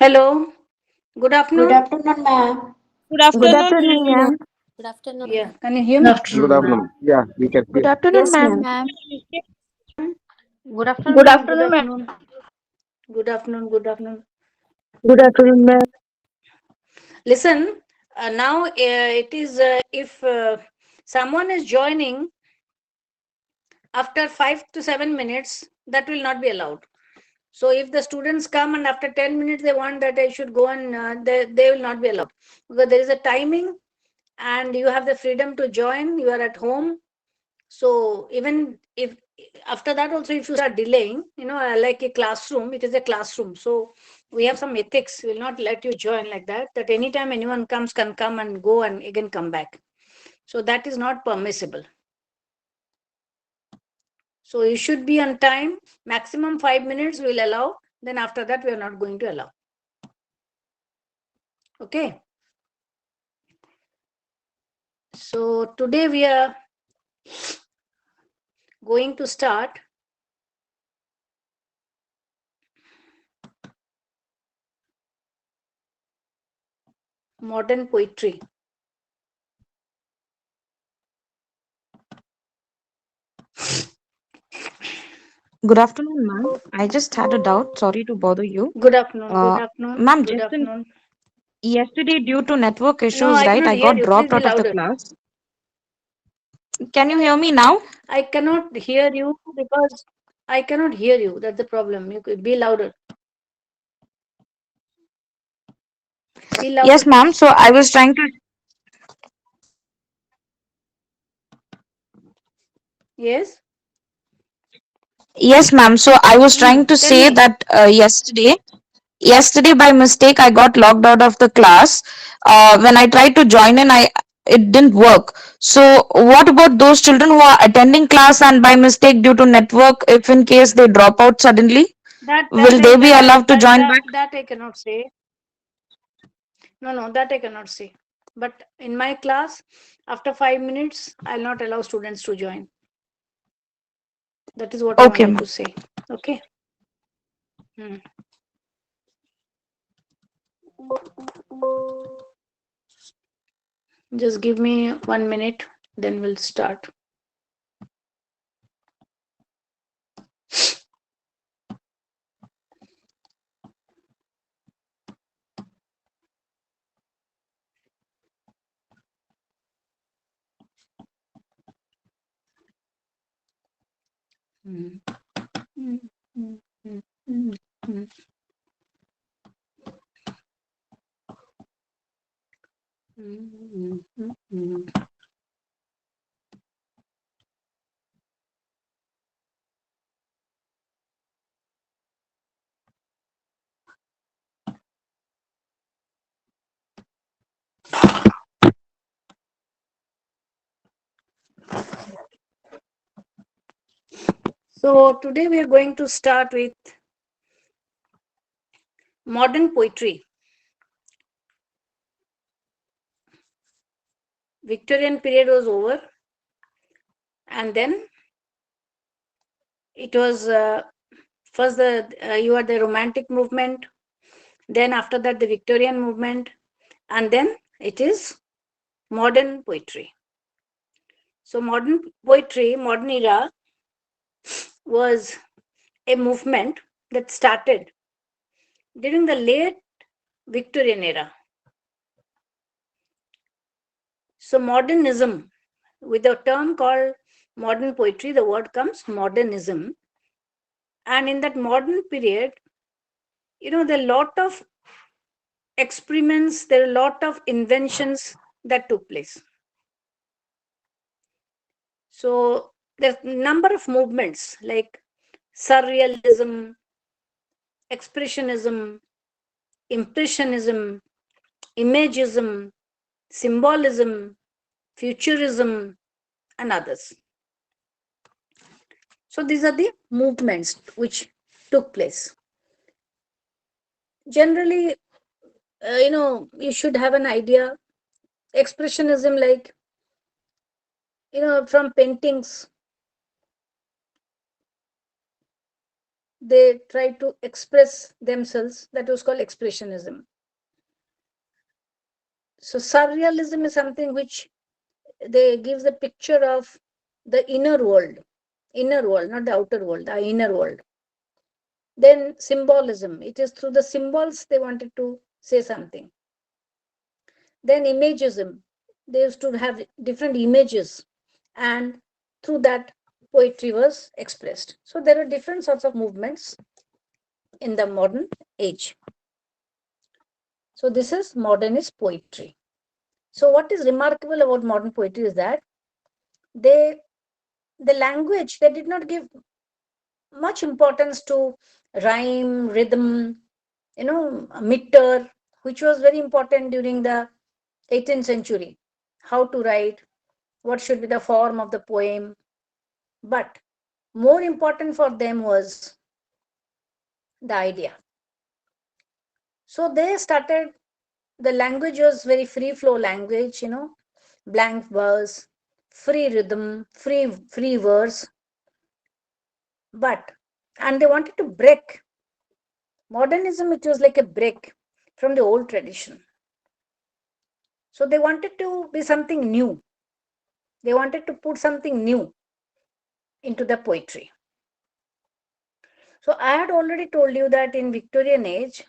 Hello, good Good afternoon. afternoon, ma'am. Good Good afternoon, afternoon, ma'am. ma'am. Good afternoon, Yeah, ma'am. can you hear Good me? Good afternoon, ma'am. afternoon. Yeah, we can Good hear. afternoon, Yes, ma'am. ma'am. Ma'am, Good Good afternoon, ma'am. Good afternoon, ma'am. afternoon. Good afternoon. Good afternoon. Good afternoon, ma'am. Listen, now it is if someone is joining after 5 to 7 minutes, that will not be allowed. So if the students come and after 10 minutes they want that I should go and they will not be allowed because there is a timing and you have the freedom to join. You are at home. So even if after that also if you start delaying, like a classroom, it is a classroom. So we have some ethics. We will not let you join like that. That anytime anyone comes can come and go and again come back. So that is not permissible. So you should be on time. Maximum 5 minutes we will allow. Then after that we are not going to allow. Okay. So today we are going to start modern poetry. Good afternoon, ma'am. I just had a doubt. Sorry to bother you. Good afternoon. Good Uh, afternoon. Ma'am, Good just afternoon. yesterday, due to network No, issues, I right, cannot I hear got you. Please dropped be out of the louder. class. Can you hear me now? I cannot hear you because I cannot hear you. That's the problem. You could be louder. Be louder, Yes, ma'am. please. So I was trying to. Yes. Yes, ma'am. So I was trying to Tell say me. that yesterday by mistake I got logged out of the class. When I tried to join in, I it didn't work. So what about those children who are attending class and by mistake due to network, if in case they drop out suddenly, That that will I they be that allowed to that join that back? that I cannot say. No, no, that I cannot say. But in my class, after 5 minutes, I'll not allow students to join. That is what I Okay, wanted ma'am. to say. Okay. Hmm. Just give me 1 minute, then we'll start. Hmm. Hmm. Hmm. Hmm. Hmm. Hmm. Hmm. Hmm. Hmm. So today we are going to start with modern poetry. Victorian period was over, and then it was first the you had the Romantic movement, then after that the Victorian movement, and then it is modern poetry. So modern poetry, modern era was a movement that started during the late Victorian era. So modernism, with a term called modern poetry, the word comes modernism. And in that modern period, there are a lot of experiments, there are a lot of inventions that took place. So there's a number of movements like surrealism, expressionism, impressionism, imagism, symbolism, futurism, and others. So these are the movements which took place. Generally, you should have an idea. Expressionism, like, from paintings, they tried to express themselves. That was called expressionism. So surrealism is something which they gives the picture of the inner world, not the outer world, the inner world. Then symbolism, it is through the symbols they wanted to say something. Then imagism, they used to have different images, and through that poetry was expressed. So there are different sorts of movements in the modern age. So this is modernist poetry. So what is remarkable about modern poetry is that they the language, they did not give much importance to rhyme, rhythm, meter, which was very important during the 18th century. How to write, what should be the form of the poem. But more important for them was the idea. So they started, the language was very free flow language, blank verse, free rhythm, free verse. But, and they wanted to break modernism, it was like a break from the old tradition. So they wanted to be something new. They wanted to put something new into the poetry. So I had already told you that in Victorian age,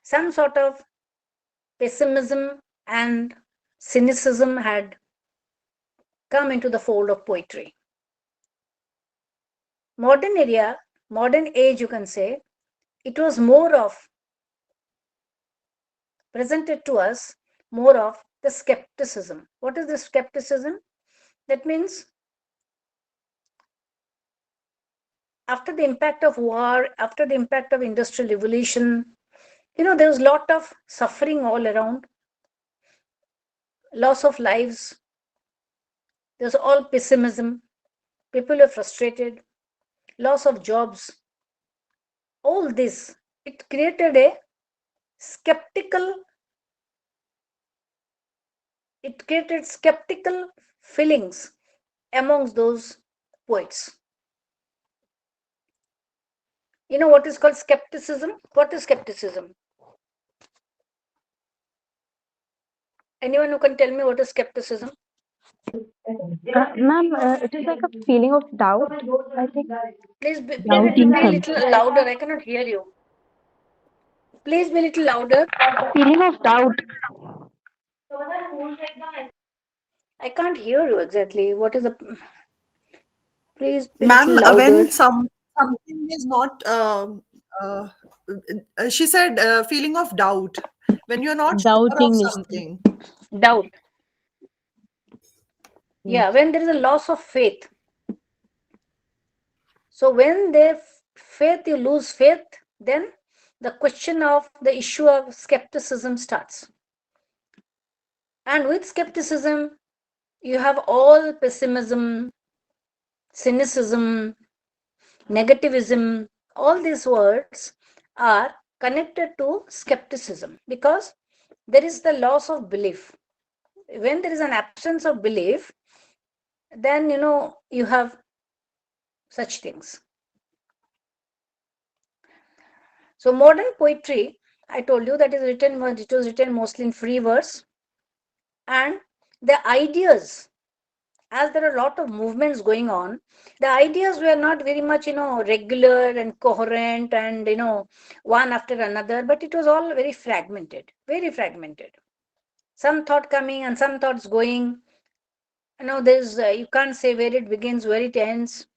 some sort of pessimism and cynicism had come into the fold of poetry. Modern area, modern age, you can say, it was more of presented to us more of the skepticism. What is the skepticism? That means after the impact of war, after the impact of industrial revolution, there was a lot of suffering all around, loss of lives, there's all pessimism, people are frustrated, loss of jobs, all this. It created a skeptical, it created skeptical feelings amongst those poets. You know what is called skepticism? What is skepticism? Anyone who can tell me what is skepticism? Ma'am, it is like a feeling of doubt, I think. Please Doubting be a little something. louder. I cannot hear you. Please be a little louder. Feeling of doubt. I can't hear you exactly. What is the? Please be a little Ma'am, louder. when something is not, uh, she said, feeling of doubt when you're not sure of Doubting is. something. Doubt. Yes. Yeah, when there is a loss of faith. So when there faith, you lose faith, then the question of the issue of skepticism starts. And with skepticism, you have all pessimism, cynicism, negativism, all these words are connected to skepticism because there is the loss of belief. When there is an absence of belief, then you have such things. So modern poetry, I told you that is written, it was written mostly in free verse, and the ideas, as there are a lot of movements going on, the ideas were not very much regular and coherent and one after another, but it was all very fragmented, very fragmented. Some thought coming and some thoughts going. There's you can't say where it begins, where it ends.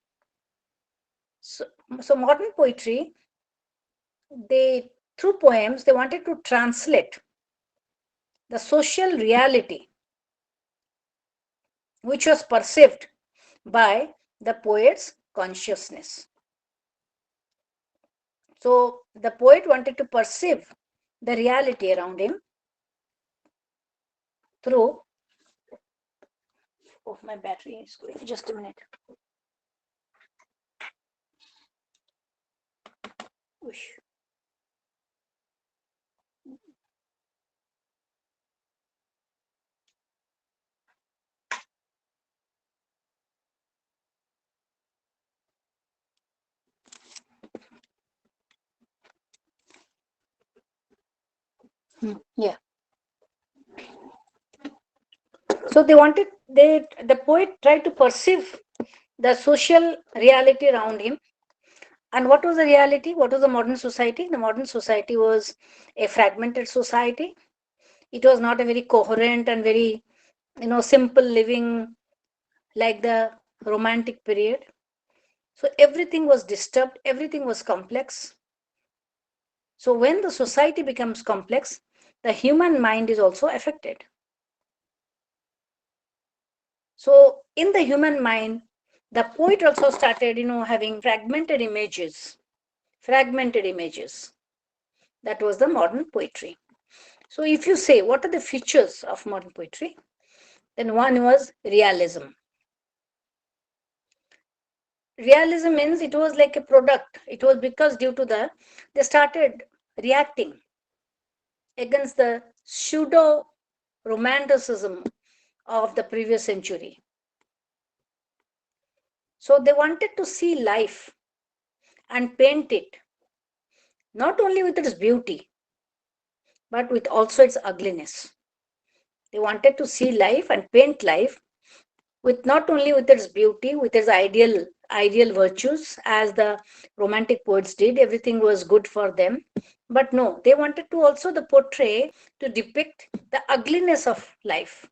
So, so modern poetry, they through poems they wanted to translate the social reality which was perceived by the poet's consciousness. So the poet wanted to perceive the reality around him through. Oh, my battery is going. Just a minute. Whoosh. Yeah. So the poet tried to perceive the social reality around him. And what was the reality? What was the modern society? The modern society was a fragmented society. It was not a very coherent and very, simple living like the romantic period. So everything was disturbed, everything was complex. So when the society becomes complex, the human mind is also affected. So in the human mind, the poet also started, having fragmented images. Fragmented images. That was the modern poetry. So if you say what are the features of modern poetry, then one was realism. Realism means it was like a product. It was because due to they started reacting against the pseudo romanticism of the previous century. So they wanted to see life and paint it not only with its beauty but with also its ugliness. They wanted to see life and paint life with not only with its beauty, with its ideal virtues, as the romantic poets did. Everything was good for them, but no, they wanted to also the portray to depict the ugliness of life.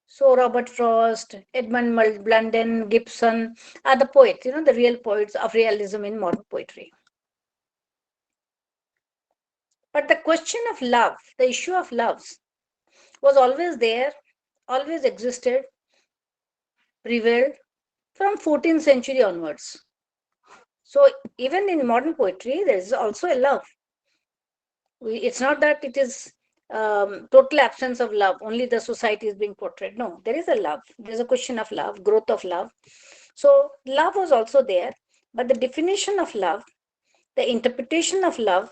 So Robert Frost, Edmund Blunden, Gibson are the poets, the real poets of realism in modern poetry. But the question of love, the issue of loves, was always there, always existed, prevailed from 14th century onwards. So even in modern poetry, there is also a love. It's not that it is total absence of love. Only the society is being portrayed. No, there is a love. There is a question of love, growth of love. So love was also there, but the definition of love, the interpretation of love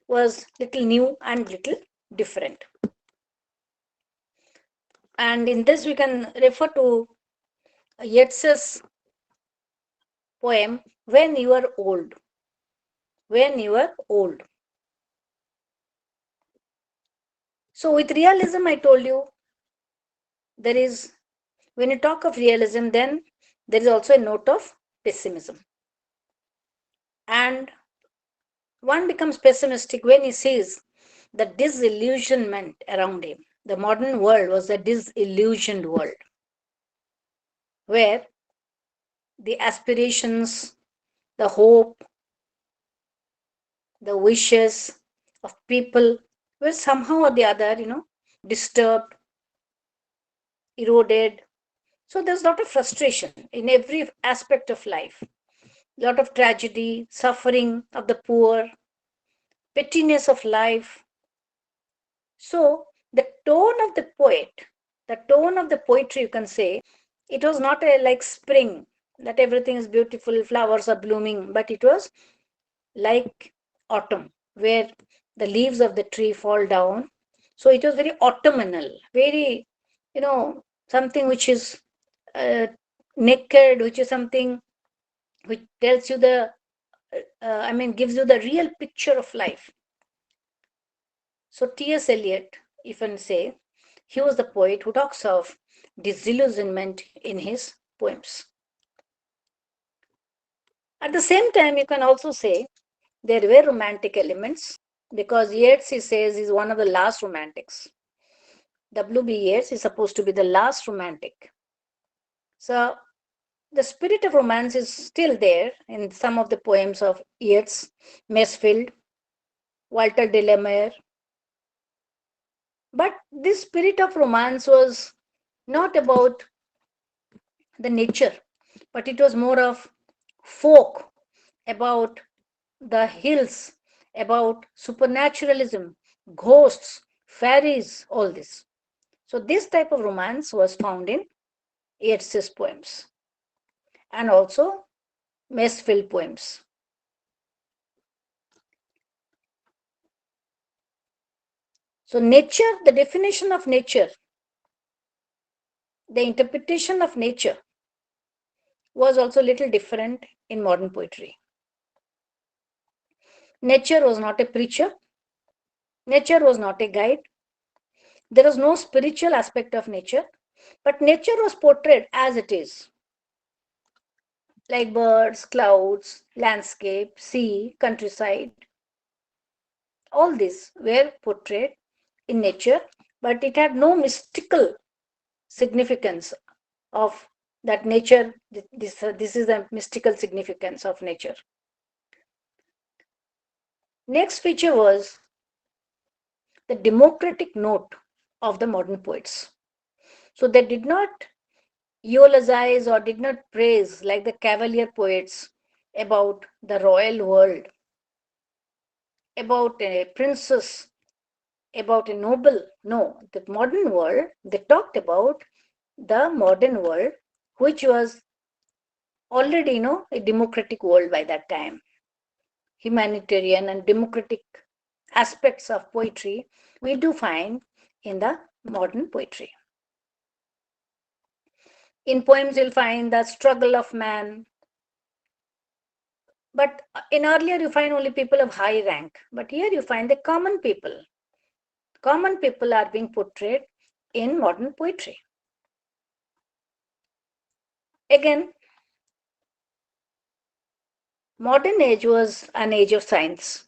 was little new and little different. And in this, we can refer to Yeats's poem, When You Are Old. When You Are Old. So with realism, I told you, there is, when you talk of realism, then there is also a note of pessimism. And one becomes pessimistic when he sees the disillusionment around him. The modern world was a disillusioned world where the aspirations, the hope, the wishes of people were somehow or the other, disturbed, eroded. So there's a lot of frustration in every aspect of life, a lot of tragedy, suffering of the poor, pettiness of life. So the tone of the poet, the tone of the poetry, you can say, it was not a like spring that everything is beautiful, flowers are blooming, but it was like autumn where the leaves of the tree fall down. So it was very autumnal, very, something which is naked, which is something which tells you gives you the real picture of life. So T.S. Eliot, if I say, he was the poet who talks of disillusionment in his poems. At the same time, you can also say there were romantic elements because Yeats, he says, is one of the last romantics. W.B. Yeats is supposed to be the last romantic. So the spirit of romance is still there in some of the poems of Yeats, Masefield, Walter de la Mare. But this spirit of romance was not about the nature, but it was more of folk, about the hills, about supernaturalism, ghosts, fairies, all this. So this type of romance was found in Yeats's poems and also Masefield poems. So nature, the definition of nature, the interpretation of nature was also a little different in modern poetry. Nature was not a preacher. Nature was not a guide. There was no spiritual aspect of nature, but nature was portrayed as it is, like birds, clouds, landscape, sea, countryside. All these were portrayed in nature, but it had no mystical significance of that nature. This is the mystical significance of nature. Next feature was the democratic note of the modern poets. So they did not eulogize or did not praise like the cavalier poets about the royal world, about a princess, about a noble. No, the modern world, they talked about the modern world, which was already, a democratic world by that time. Humanitarian and democratic aspects of poetry we do find in the modern poetry. In poems, you'll find the struggle of man. But in earlier, you find only people of high rank. But here you find the common people. Common people are being portrayed in modern poetry. Again, modern age was an age of science.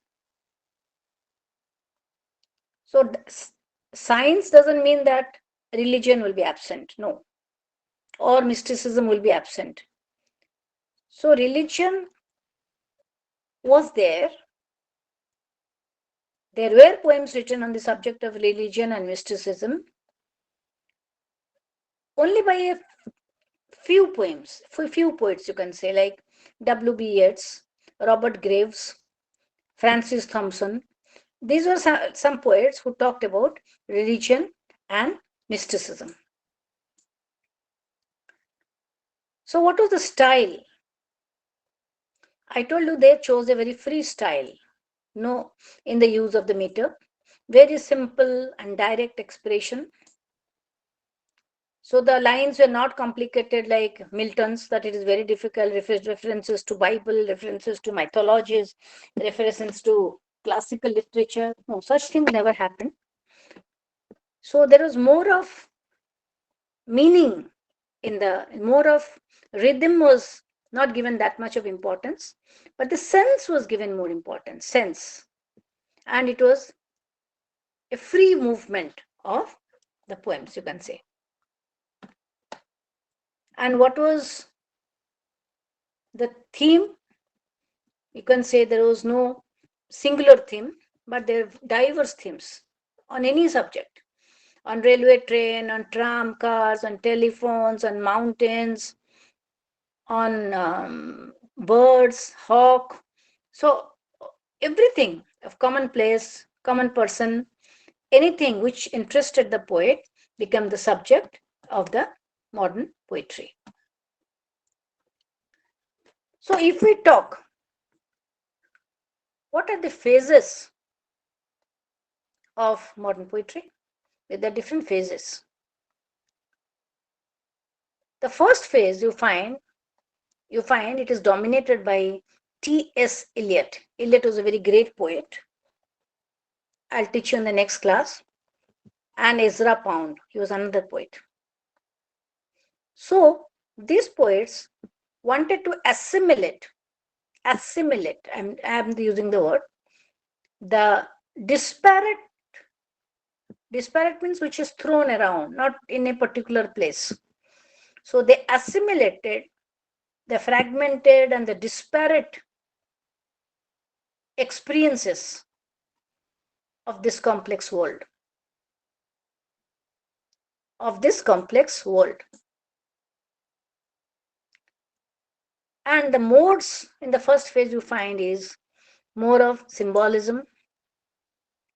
So science doesn't mean that religion will be absent. No. Or mysticism will be absent. So religion was there. There were poems written on the subject of religion and mysticism. Only by a few poems, few poets you can say, like W.B. Yeats, Robert Graves, Francis Thompson. These were some poets who talked about religion and mysticism. So what was the style? I told you they chose a very free style, no, in the use of the meter, very simple and direct expression. So the lines were not complicated like Milton's, that it is very difficult, references to Bible, references to mythologies, references to classical literature. No, such things never happened. So there was more of meaning more of rhythm was not given that much of importance, but the sense was given more importance, sense. And it was a free movement of the poems, you can say. And what was the theme? You can say there was no singular theme, but there are diverse themes on any subject, on railway train, on tram cars, on telephones, on mountains, on birds, hawk. So everything of commonplace, common person, anything which interested the poet became the subject of the modern poetry. So if we talk, what are the phases of modern poetry? With the different phases. The first phase you find it is dominated by T.S. Eliot. Eliot was a very great poet. I'll teach you in the next class. And Ezra Pound, he was another poet. So these poets wanted to assimilate, I'm using the word, the disparate means which is thrown around, not in a particular place. So they assimilated the fragmented and the disparate experiences of this complex world. And the modes in the first phase you find is more of symbolism,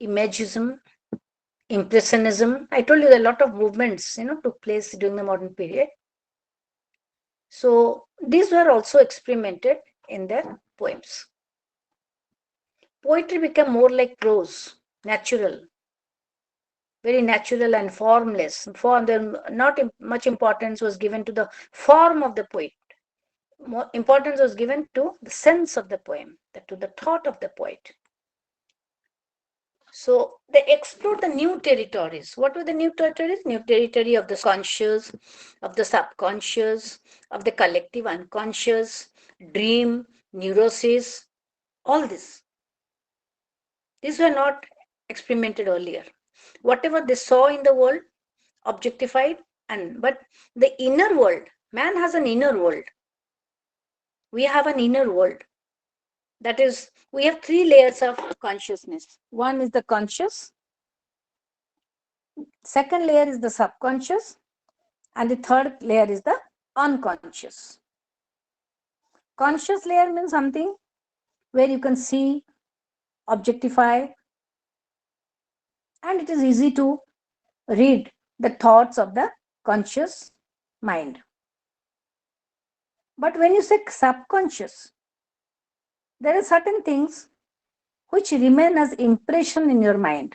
imagism, impressionism. I told you a lot of movements, took place during the modern period. So these were also experimented in their poems. Poetry became more like prose, natural, very natural and formless. Not much importance was given to the form of the poet. More importance was given to the sense of the poem, to the thought of the poet. So they explored the new territories. What were the new territories? New territory of the conscious, of the subconscious, of the collective unconscious, dream, neurosis, all this. These were not experimented earlier. Whatever they saw in the world, objectified, and but the inner world, man has an inner world. We have an inner world. That is, we have three layers of consciousness. One is the conscious, second layer is the subconscious, and the third layer is the unconscious. Conscious layer means something where you can see, objectify, and it is easy to read the thoughts of the conscious mind. But when you say subconscious, there are certain things which remain as impression in your mind.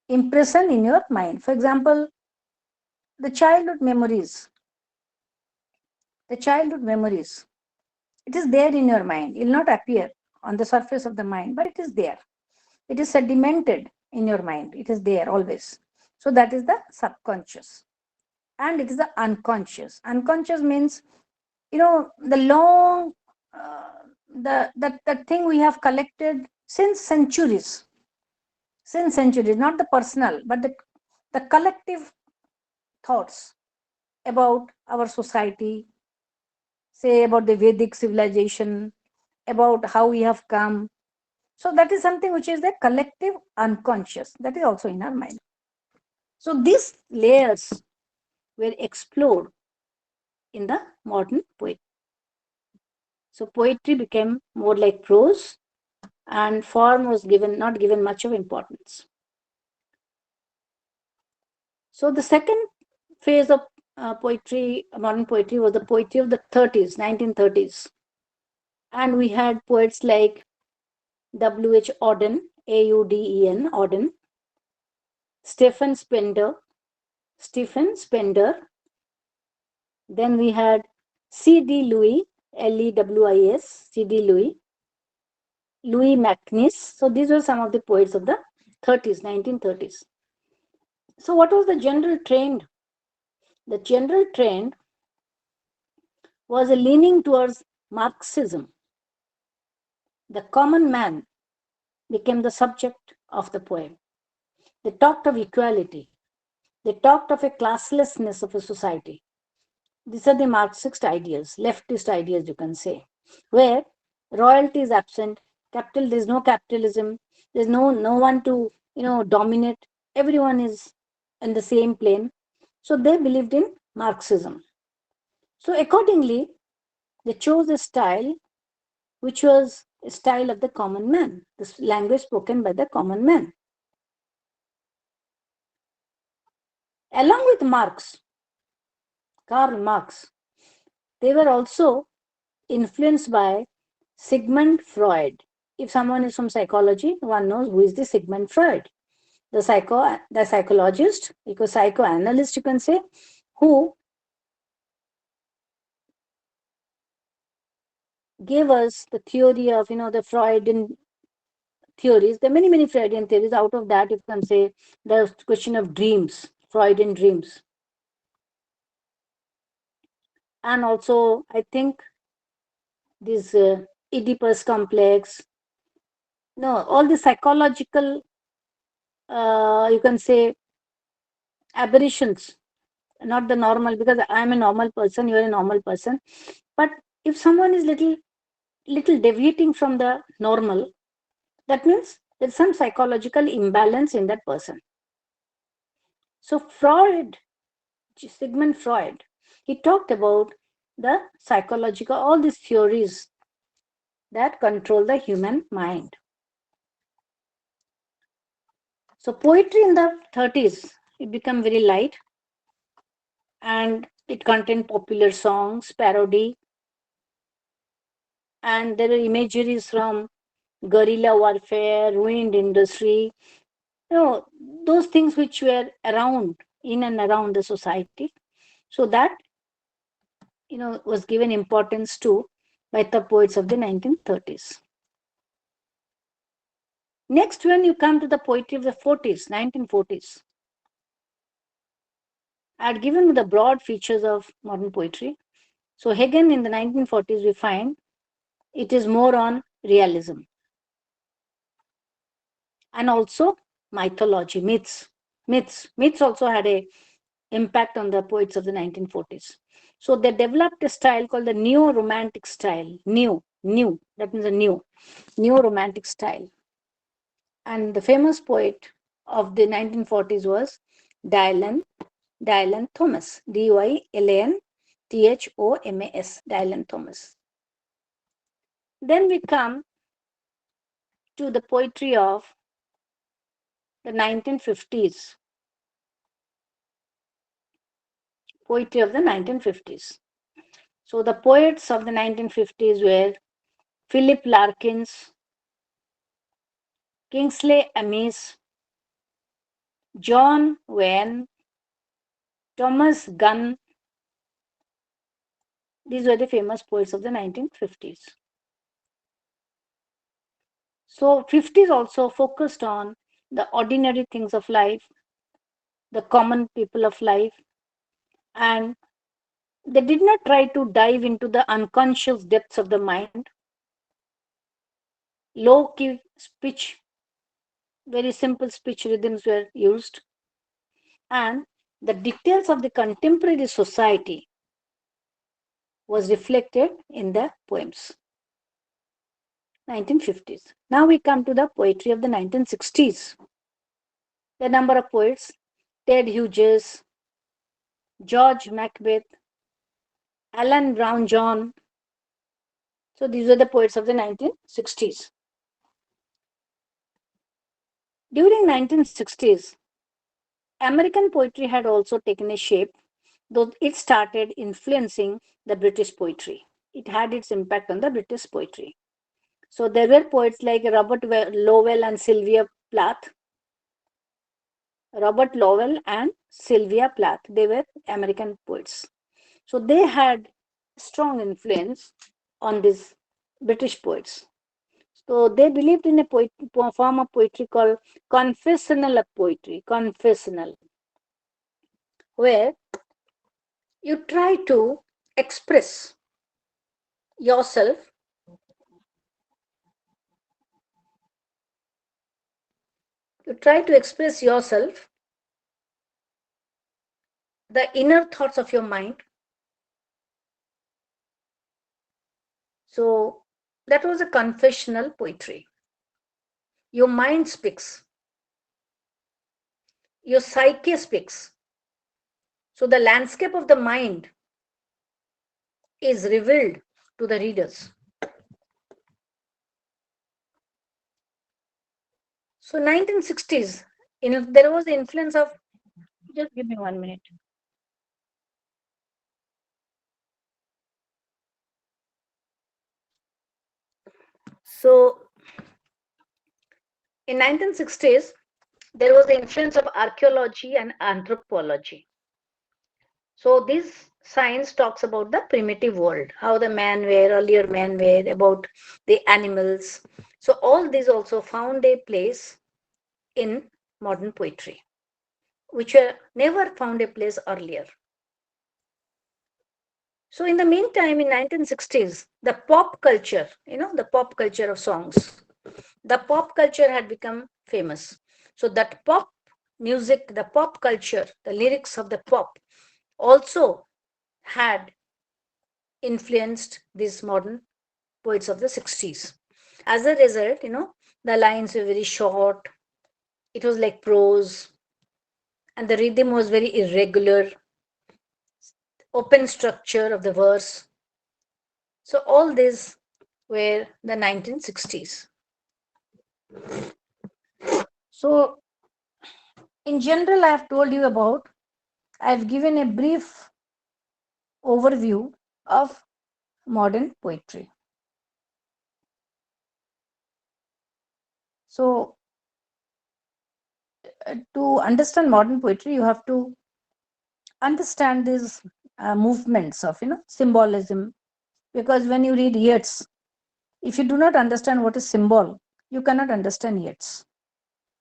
Impression in your mind. For example, the childhood memories. The childhood memories. It is there in your mind. It will not appear on the surface of the mind, but it is there. It is sedimented in your mind. It is there always. So that is the subconscious. And it is the unconscious. Unconscious means, the long, that thing we have collected since centuries. Since centuries, not the personal, but the collective thoughts about our society, say about the Vedic civilization, about how we have come. So that is something which is the collective unconscious. That is also in our mind. So these layers were explored in the modern poetry. So poetry became more like prose, and form was not given much of importance. So the second phase of poetry, modern poetry, was the poetry of the 30s, 1930s. And we had poets like W.H. Auden, Auden, Auden, Stephen Spender, Stephen Spender. Then we had C.D. Louis, Lewis, C.D. Louis, Louis Macnish. So these were some of the poets of the 30s, 1930s. So what was the general trend? The general trend was a leaning towards Marxism. The common man became the subject of the poem. They talked of equality. They talked of a classlessness of a society. These are the Marxist ideas, leftist ideas, you can say, where royalty is absent, there's no capitalism, there's no one to dominate. Everyone is in the same plane. So they believed in Marxism. So accordingly, they chose a style which was a style of the common man, the language spoken by the common man. Along with Karl Marx, they were also influenced by Sigmund Freud. If someone is from psychology, one knows who is the Sigmund Freud, the psychologist, because psychoanalyst, you can say, who gave us the theory of the Freudian theories. There are many Freudian theories. Out of that, you can say the question of dreams, Freudian dreams, and also I think this Oedipus complex. No, all the psychological, you can say, aberrations, not the normal, because I'm a normal person, you're a normal person. But if someone is little deviating from the normal, that means there's some psychological imbalance in that person. So Sigmund Freud, he talked about the psychological, all these theories that control the human mind. So poetry in the 30s, it became very light, and it contained popular songs, parody, and there are imageries from guerrilla warfare, ruined industry, those things which were around, in and around the society. So that, was given importance to by the poets of the 1930s. Next, when you come to the poetry of the 40s, 1940s, I had given the broad features of modern poetry. So again, in the 1940s, we find it is more on realism and also mythology, myths also had a impact on the poets of the 1940s. So they developed a style called the neo-romantic style. New, that means a neo-romantic style. And the famous poet of the 1940s was Dylan, Dylan Thomas, Dylan Thomas, Dylan Thomas. Then we come to the poetry of the 1950s, poetry of the 1950s. So the poets of the 1950s were Philip Larkins, Kingsley Amis, John Wayne, Thomas Gunn. These were the famous poets of the 1950s. So 50s also focused on the ordinary things of life, the common people of life, and they did not try to dive into the unconscious depths of the mind. Low key speech, very simple speech rhythms were used, and the details of the contemporary society was reflected in the poems. 1950s. Now we come to the poetry of the 1960s. The number of poets: Ted Hughes, George Macbeth, Alan Brown John. So these were the poets of the 1960s. During 1960s, American poetry had also taken a shape, though it started influencing the British poetry. It had its impact on the British poetry. So there were poets like Lowell and Sylvia Plath. Robert Lowell and Sylvia Plath. They were American poets. So they had strong influence on these British poets. So they believed in a form of poetry called confessional poetry, confessional, where you try to express yourself, you try to express yourself, the inner thoughts of your mind. So that was a confessional poetry. Your mind speaks, your psyche speaks. So the landscape of the mind is revealed to the readers. So 1960s, there was the influence of, just give me 1 minute. So in 1960s, there was the influence of archaeology and anthropology. So this science talks about the primitive world, how the earlier men were, about the animals. So all these also found a place in modern poetry, which were never found a place earlier. So in the meantime, in 1960s, the pop culture, the pop culture of songs, the pop culture had become famous. So that pop music, the pop culture, the lyrics of the pop also had influenced these modern poets of the 60s. As a result, the lines were very short. It was like prose, and the rhythm was very irregular, open structure of the verse. So all these were the 1960s. So in general, I've given a brief overview of modern poetry. So to understand modern poetry, you have to understand these movements of symbolism, because when you read Yeats, if you do not understand what is symbol, you cannot understand yet,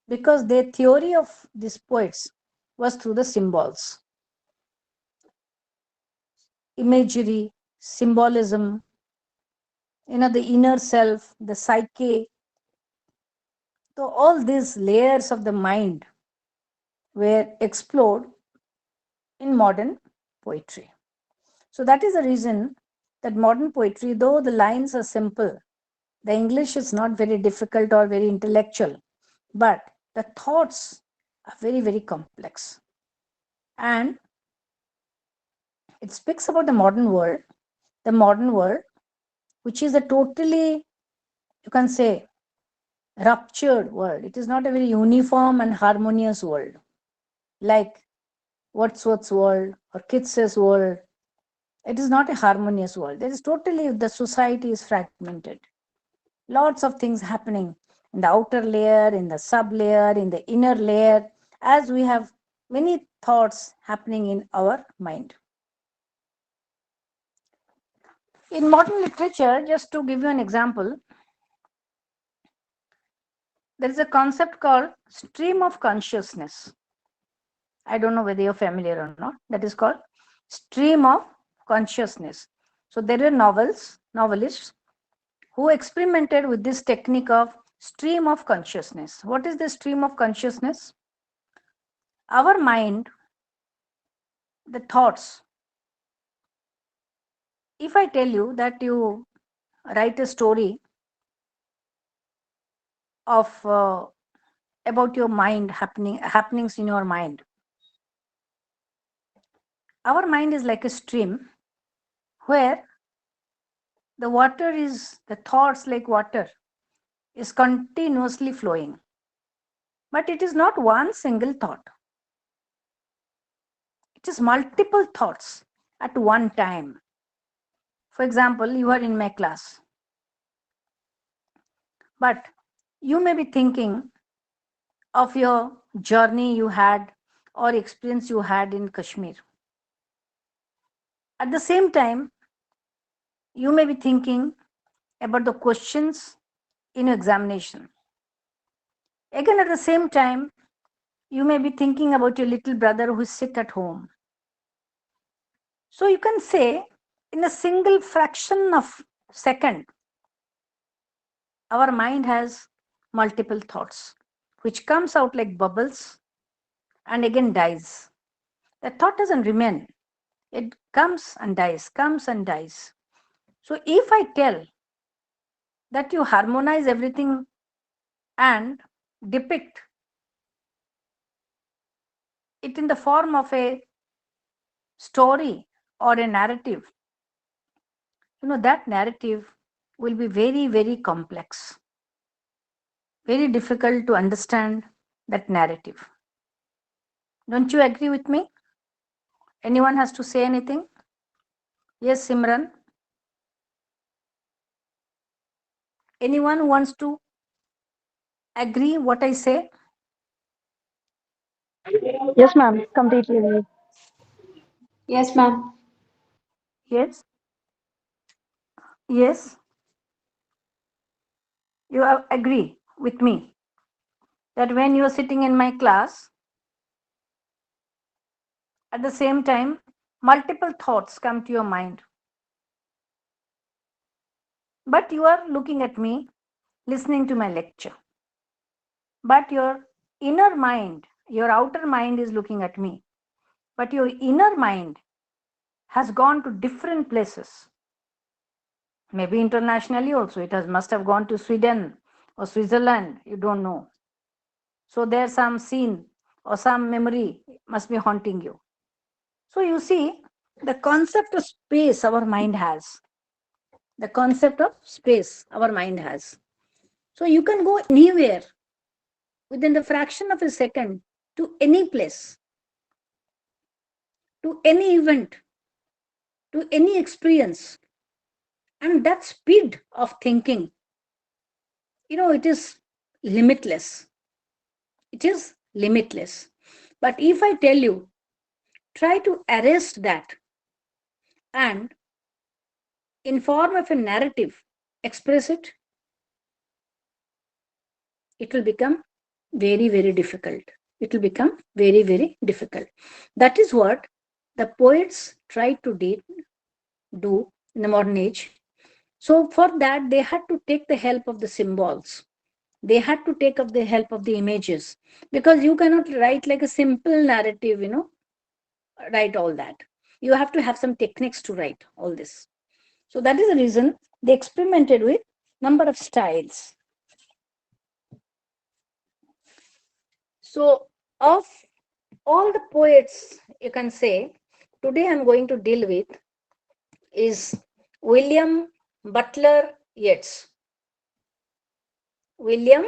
because their theory of these poets was through the symbols, imagery, symbolism, the inner self, the psyche. So all these layers of the mind were explored in modern poetry. So that is the reason that modern poetry, though the lines are simple, the English is not very difficult or very intellectual, but the thoughts are very, very complex. And it speaks about the modern world, which is a totally, you can say, ruptured world. It is not a very uniform and harmonious world like Wordsworth's world or Keats's world. It is not a harmonious world. There is totally, the society is fragmented. Lots of things happening in the outer layer, in the sub layer, in the inner layer, as we have many thoughts happening in our mind. In modern literature, just to give you an example, there is a concept called stream of consciousness. I don't know whether you're familiar or not. That is called stream of consciousness. So there were novelists who experimented with this technique of stream of consciousness. What is the stream of consciousness? Our mind, the thoughts. If I tell you that you write a story of about your mind happenings in your mind, our mind is like a stream where the thoughts like water is continuously flowing. But it is not one single thought, it is multiple thoughts at one time. For example, you are in my class, but you may be thinking of your journey you had or experience you had in Kashmir. At the same time, you may be thinking about the questions in your examination. Again, at the same time, you may be thinking about your little brother who is sick at home. So you can say, in a single fraction of second, our mind has multiple thoughts, which comes out like bubbles and again dies. The thought doesn't remain. It comes and dies, comes and dies. So if I tell that you harmonize everything and depict it in the form of a story or a narrative, that narrative will be very, very complex, very difficult to understand that narrative. Don't you agree with me? Anyone has to say anything? Yes, Simran. Anyone who wants to agree what I say? Yes, ma'am. Completely agree. Yes, ma'am. Yes. Yes. Agree with me that when you are sitting in my class, at the same time, multiple thoughts come to your mind. But you are looking at me, listening to my lecture. But your inner mind, your outer mind is looking at me. But your inner mind has gone to different places. Maybe internationally also. It must have gone to Sweden or Switzerland. You don't know. So there's some scene or some memory must be haunting you. So you see, the concept of space our mind has. The concept of space our mind has. So you can go anywhere within the fraction of a second to any place, to any event, to any experience. And that speed of thinking, it is limitless. It is limitless. But if I tell you, try to arrest that and in form of a narrative, express it, it will become very, very difficult. It will become very, very difficult. That is what the poets tried to do in the modern age. So, for that, they had to take the help of the symbols. They had to take up the help of the images, because you cannot write like a simple narrative, write all that. You have to have some techniques to write all this. So that is the reason they experimented with number of styles. So of all the poets, you can say, today I'm going to deal with is William Butler Yeats. William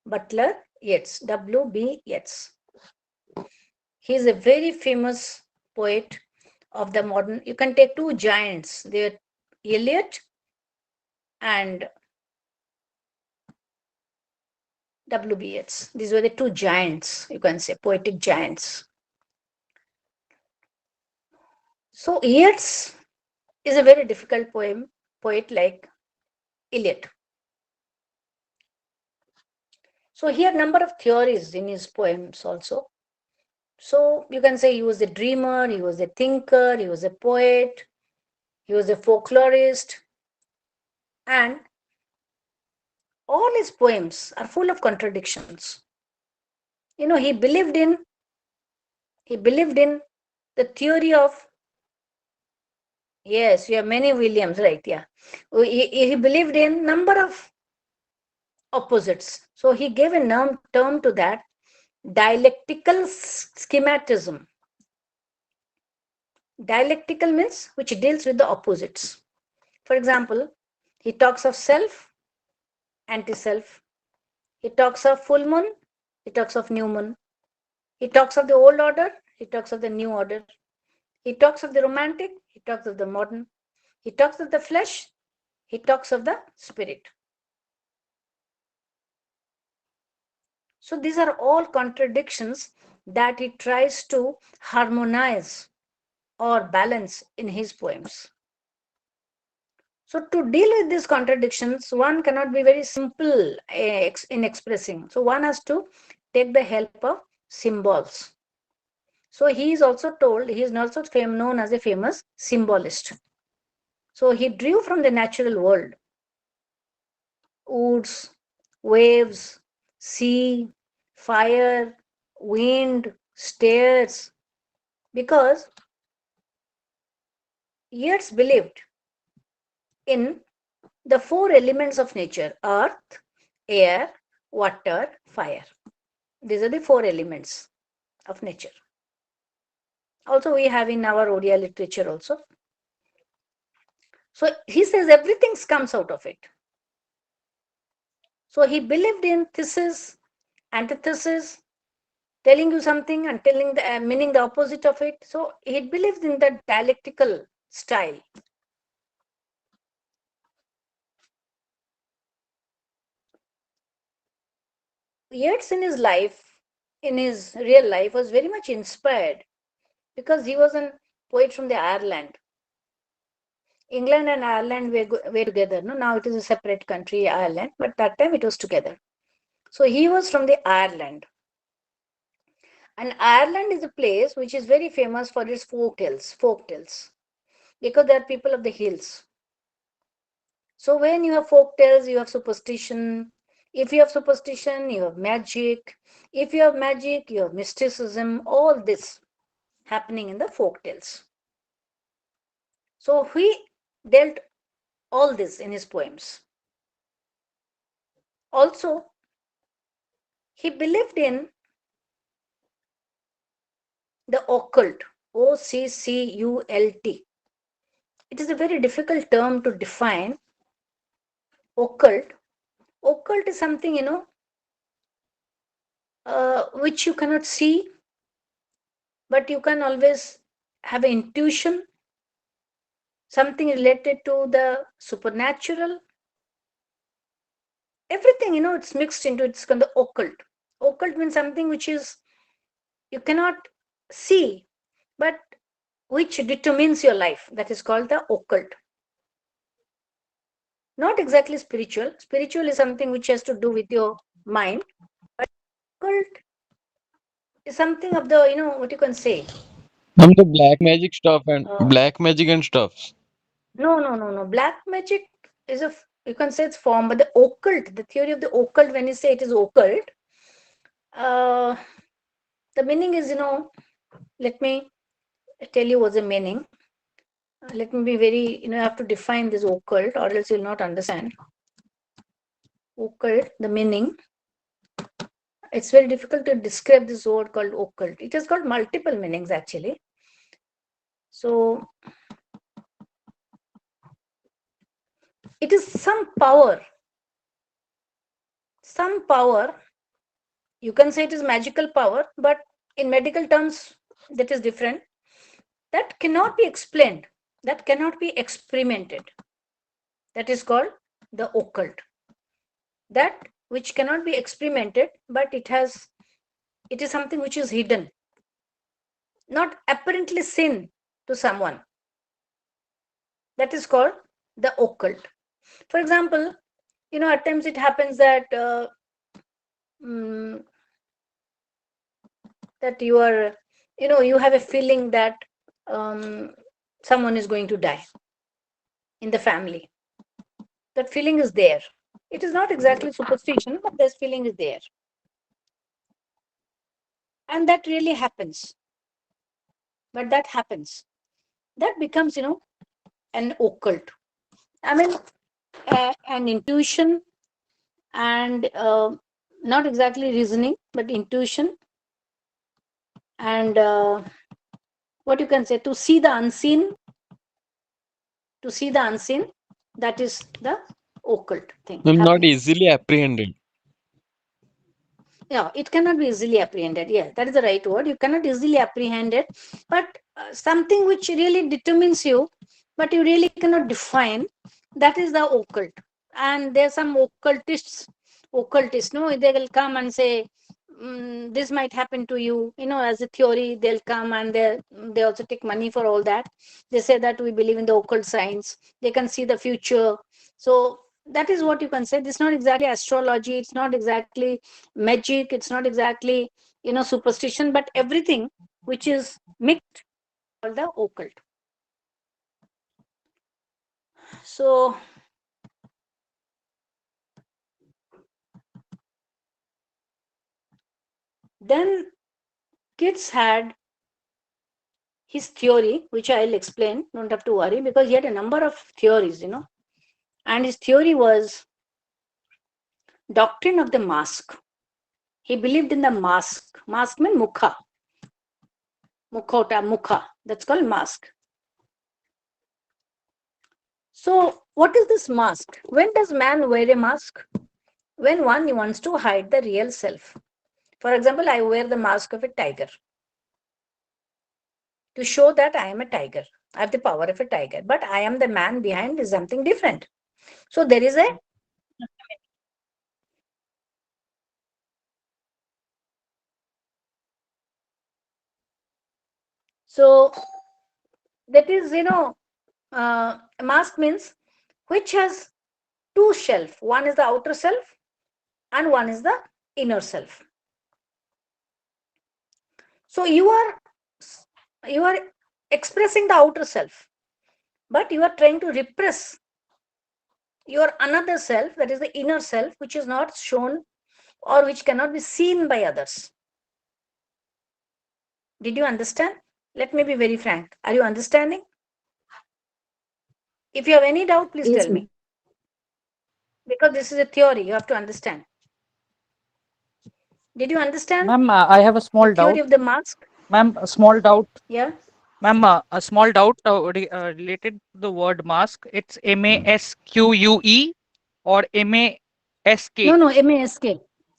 Butler Yeats, W.B. Yeats. He is a very famous poet of the modern. You can take two giants. They're Eliot and W.B. Yeats. These were the two giants, you can say, poetic giants. So Yeats is a very difficult poet like Eliot. So he had number of theories in his poems also. So you can say he was a dreamer, he was a thinker, he was a poet, he was a folklorist, and all his poems are full of contradictions. He believed in the theory of, yes, you have many Williams, right? Yeah. He believed in number of opposites. So he gave a term to that, dialectical schematism. Dialectical means which deals with the opposites. For example, he talks of self, anti-self. He talks of full moon, he talks of new moon. He talks of the old order, he talks of the new order. He talks of the romantic, he talks of the modern. He talks of the flesh, he talks of the spirit. So these are all contradictions that he tries to harmonize or balance in his poems. So to deal with these contradictions, one cannot be very simple in expressing. So one has to take the help of symbols. So he is also told, he is also known as a famous symbolist. So he drew from the natural world, woods, waves, sea, fire, wind, stairs, because Yeats believed in the four elements of nature: earth, air, water, fire. These are the four elements of nature. Also, we have in our Odia literature also. So he says everything comes out of it. So he believed in thesis, antithesis, telling you something and telling the meaning the opposite of it. So he believed in that dialectical style. Yeats in his real life, was very much inspired because he was a poet from the Ireland. England and Ireland were together. No, now it is a separate country, Ireland, but that time it was together. So he was from the Ireland. And Ireland is a place which is very famous for its folk tales, because they are people of the hills. So when you have folk tales, you have superstition. If you have superstition, you have magic. If you have magic, you have mysticism. All this happening in the folk tales. So he dealt all this in his poems. Also, he believed in the occult, OCCULT. It is a very difficult term to define. Occult. Occult is something, which you cannot see, but you can always have an intuition, something related to the supernatural. Everything, it's mixed into, it's called the occult. Occult means something which is, you cannot see, but which determines your life. That is called the occult. Not exactly spiritual. Spiritual is something which has to do with your mind. But occult is something of the, what you can say. The black magic stuff and Uh, black magic and stuffs. no. Black magic is you can say it's form, but the occult, the theory of the occult, when you say it is occult, uh, the meaning is, let me tell you what's the meaning. Let me be very, you have to define this occult or else you'll not understand. Occult, the meaning. It's very difficult to describe this word called occult. It has got multiple meanings actually. So it is some power. Some power, you can say it is magical power, but in medical terms, that is different. That cannot be explained, that cannot be experimented. That is called the occult. That which cannot be experimented, but it is something which is hidden, not apparently seen to someone. That is called the occult. For example, at times it happens that mm, that you have a feeling that someone is going to die in the family. That feeling is there. It is not exactly superstition, but this feeling is there. And that really happens. But that happens. That becomes, an occult. I mean, an intuition and not exactly reasoning, but intuition and what you can say, to see the unseen, that is the occult thing Not happening. easily apprehended. Yeah, it cannot be easily apprehended. Yeah, that is the right word. You cannot easily apprehend it, but something which really determines you, but you really cannot define, that is the occult. And there are some occultists, no, they will come and say, this might happen to you, as a theory. They'll come and they also take money for all that. They say that we believe in the occult science. They can see the future. So that is what you can say. This is not exactly astrology. It's not exactly magic. It's not exactly, superstition, but everything which is mixed called the occult. So then kids had his theory, which I'll explain. Don't have to worry, because he had a number of theories, and his theory was doctrine of the mask. He believed in the mask. Mask means mukha. Mukha. That's called mask. So what is this mask? When does man wear a mask? When one wants to hide the real self. For example, I wear the mask of a tiger to show that I am a tiger. I have the power of a tiger, but I am the man behind is something different. So there is a so that is, mask means which has two self. One is the outer self and one is the inner self. So you are expressing the outer self, but you are trying to repress your another self, that is the inner self, which is not shown or which cannot be seen by others. Did you understand? Let me be very frank. Are you understanding? If you have any doubt, please Yes, tell ma'am. me. Because this is a theory, you have to understand. Did you understand Ma'am, I have a the small theory doubt. of the mask? Ma'am, a small doubt. Yeah. Ma'am, a small doubt related to the word mask. It's MASQUE or No, MASK. no, MASK.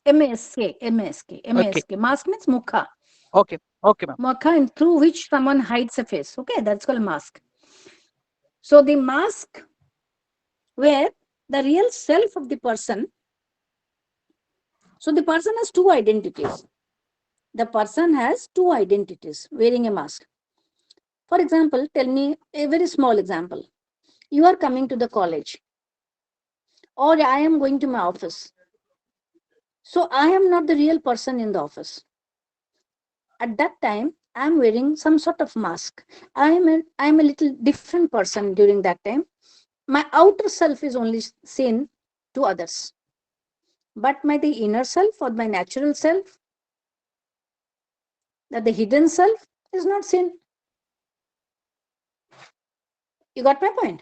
MASK. MASK. Okay, MASK. Mask means mukha. okay, okay, ma'am. Mukha, and through which someone hides a face. Okay, that's called mask. So the mask, where the real self of the person, so the person has two identities. The person has two identities wearing a mask. For example, tell me a very small example. You are coming to the college, or I am going to my office. So I am not the real person in the office. At that time, I am wearing some sort of mask. I am a little different person during that time. My outer self is only seen to others, but my the inner self or my natural self, that the hidden self, is not seen. You got my point?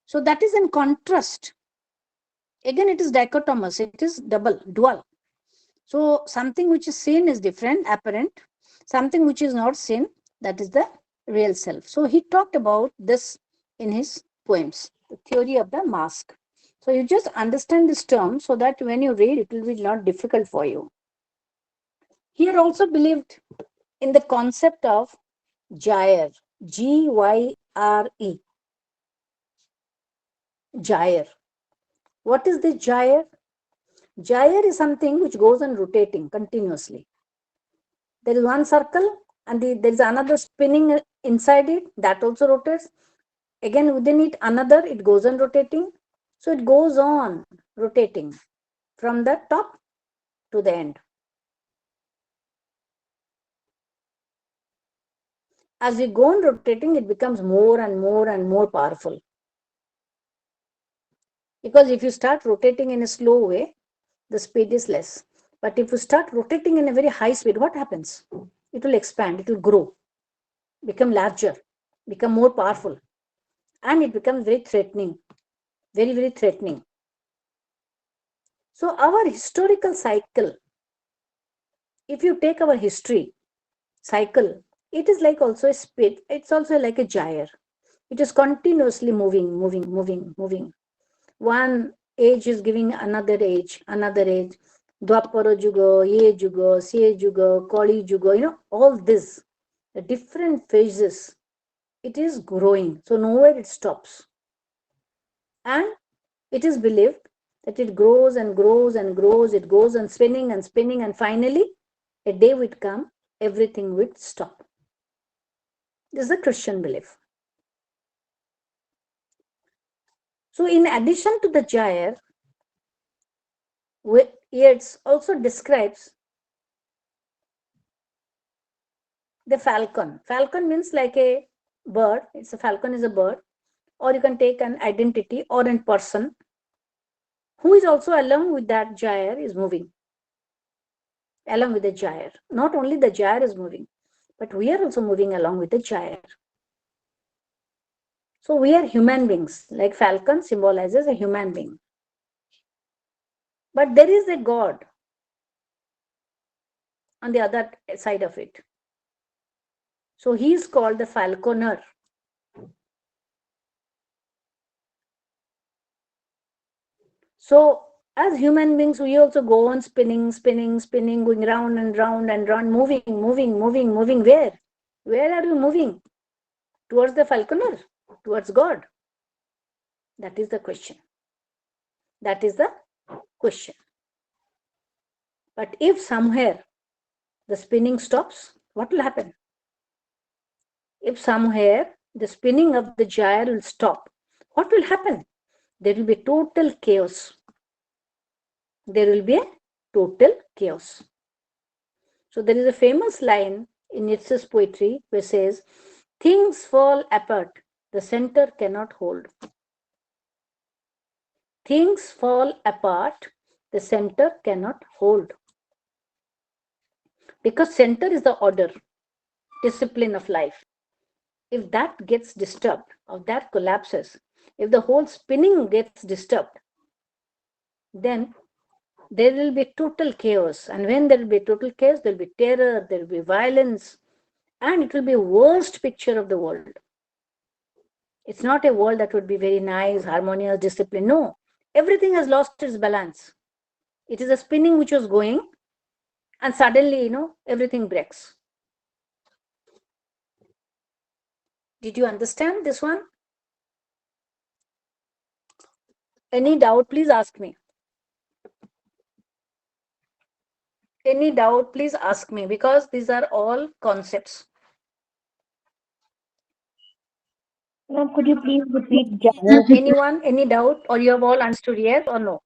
So that is in contrast. Again, it is dichotomous, it is double, dual. So something which is seen is different, apparent. Something which is not seen, that is the real self. So he talked about this in his poems, the theory of the mask. So you just understand this term so that when you read, it will be not difficult for you. He had also believed in the concept of gyre, Gyre. Gyre. What is the gyre? Gyre is something which goes on rotating continuously. There is one circle and there is another spinning inside it, that also rotates. Again, within it, another, it goes on rotating. So it goes on rotating from the top to the end. As we go on rotating, it becomes more and more and more powerful. Because if you start rotating in a slow way, the speed is less. But if you start rotating in a very high speed, what happens? It will expand, it will grow, become larger, become more powerful, and it becomes very threatening, very, very threatening. So, our historical cycle, if you take our history cycle, it is like also a speed, it's also like a gyre. It is continuously moving, moving, moving, moving. One age is giving another age, another age. Dwapara Juga, Ye Juga, Se Juga, Kali Juga, all this, the different phases, it is growing. So nowhere it stops. And it is believed that it grows and grows and grows, it goes on spinning and spinning, and finally a day would come, everything would stop. This is a Christian belief. So, in addition to the gyre, it also describes the falcon. Falcon means like a bird. It's a falcon is a bird, or you can take an identity or a person who is also along with that gyre is moving. Along with the gyre, not only the gyre is moving, but we are also moving along with the gyre. So we are human beings. Like falcon symbolizes a human being. But there is a God on the other side of it. So he is called the falconer. So as human beings, we also go on spinning, spinning, spinning, going round and round and round, moving, moving, moving, moving. Where? Where are you moving? Towards the falconer? Towards God? That is the question. That is the question. But if somewhere the spinning stops, what will happen? If somewhere the spinning of the gyre will stop, what will happen? There will be total chaos. There will be a total chaos. So there is a famous line in Nietzsche's poetry where it says, things fall apart, the center cannot hold. Things fall apart, the center cannot hold. Because center is the order, discipline of life. If that gets disturbed, or that collapses, if the whole spinning gets disturbed, then there will be total chaos. And when there will be total chaos, there will be terror, there will be violence, and it will be a worst picture of the world. It's not a world that would be very nice, harmonious, disciplined. No, everything has lost its balance. It is a spinning which was going, and suddenly, everything breaks. Did you understand this one? Any doubt, please ask me. Any doubt, please ask me, because these are all concepts. Ma'am, could you please repeat gyre? Anyone, any doubt, or you have all understood, yes or no?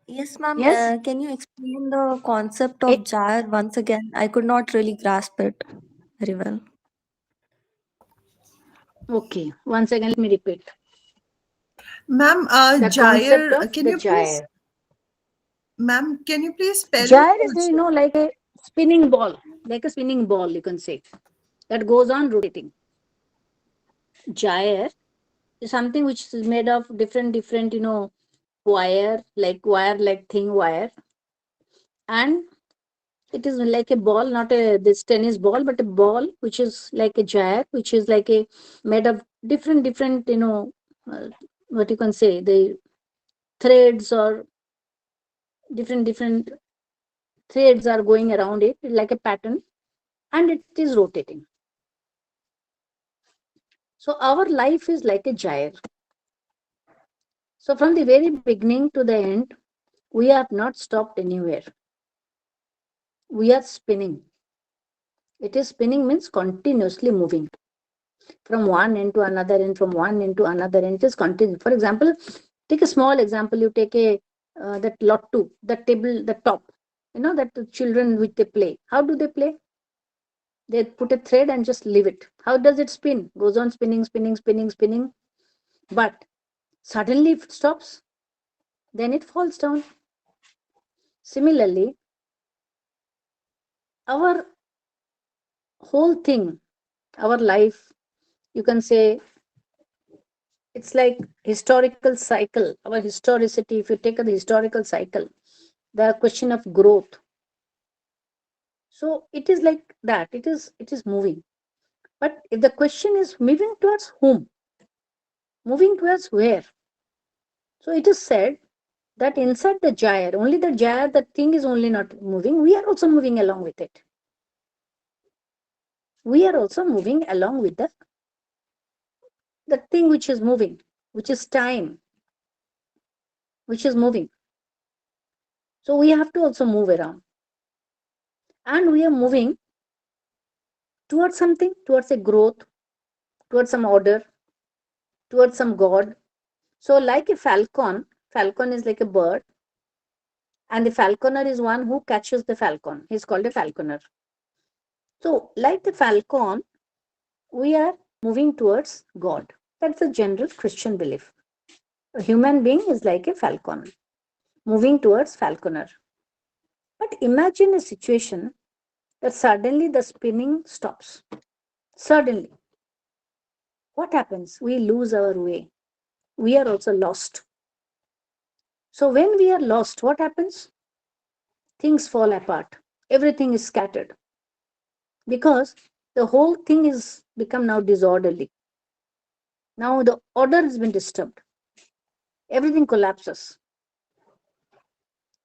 Yes, ma'am. Yes. Can you explain the concept It of gyre once again? I could not really grasp it very well. okay. Once again, let me repeat. Ma'am, The concept gyre, of can the you please, gyre. ma'am, can you please spell it Gyre is, also? like a spinning ball, you can say, that goes on rotating. Gyre is something which is made of different, wire like thin wire, and it is like a ball, not a this tennis ball, but a ball which is like a gyre, which is like a made of different, what you can say, the threads or different threads are going around it like a pattern, and it is rotating. So our life is like a gyre. So from the very beginning to the end, we have not stopped anywhere. We are spinning. It is spinning means continuously moving from one end to another end, from one end to another end. It is continuous. For example, take a small example. You take a that lotto, the table, the top. That the children which they play. How do they play? They put a thread and just leave it. How does it spin? Goes on spinning. But suddenly if it stops, then it falls down. Similarly, our whole thing, our life, you can say, it's like historical cycle. Our historicity, if you take the historical cycle, the question of growth. So it is like that. It is moving. But if the question is moving towards whom? Moving towards where? So it is said that inside the gyre, only the gyre, the thing is only not moving. We are also moving along with it. We are also moving along with the thing which is moving, which is time, which is moving. So we have to also move around. And we are moving towards something, towards a growth, towards some order, towards some God. So, like a falcon is like a bird, and the falconer is one who catches the falcon. He's called a falconer. So, like the falcon, we are moving towards God. That's a general Christian belief. A human being is like a falcon, moving towards falconer. But imagine a situation that suddenly the spinning stops. Suddenly, what happens? We lose our way. We are also lost. So, when we are lost, what happens? Things fall apart. Everything is scattered because the whole thing is become now disorderly. Now the order has been disturbed. Everything collapses.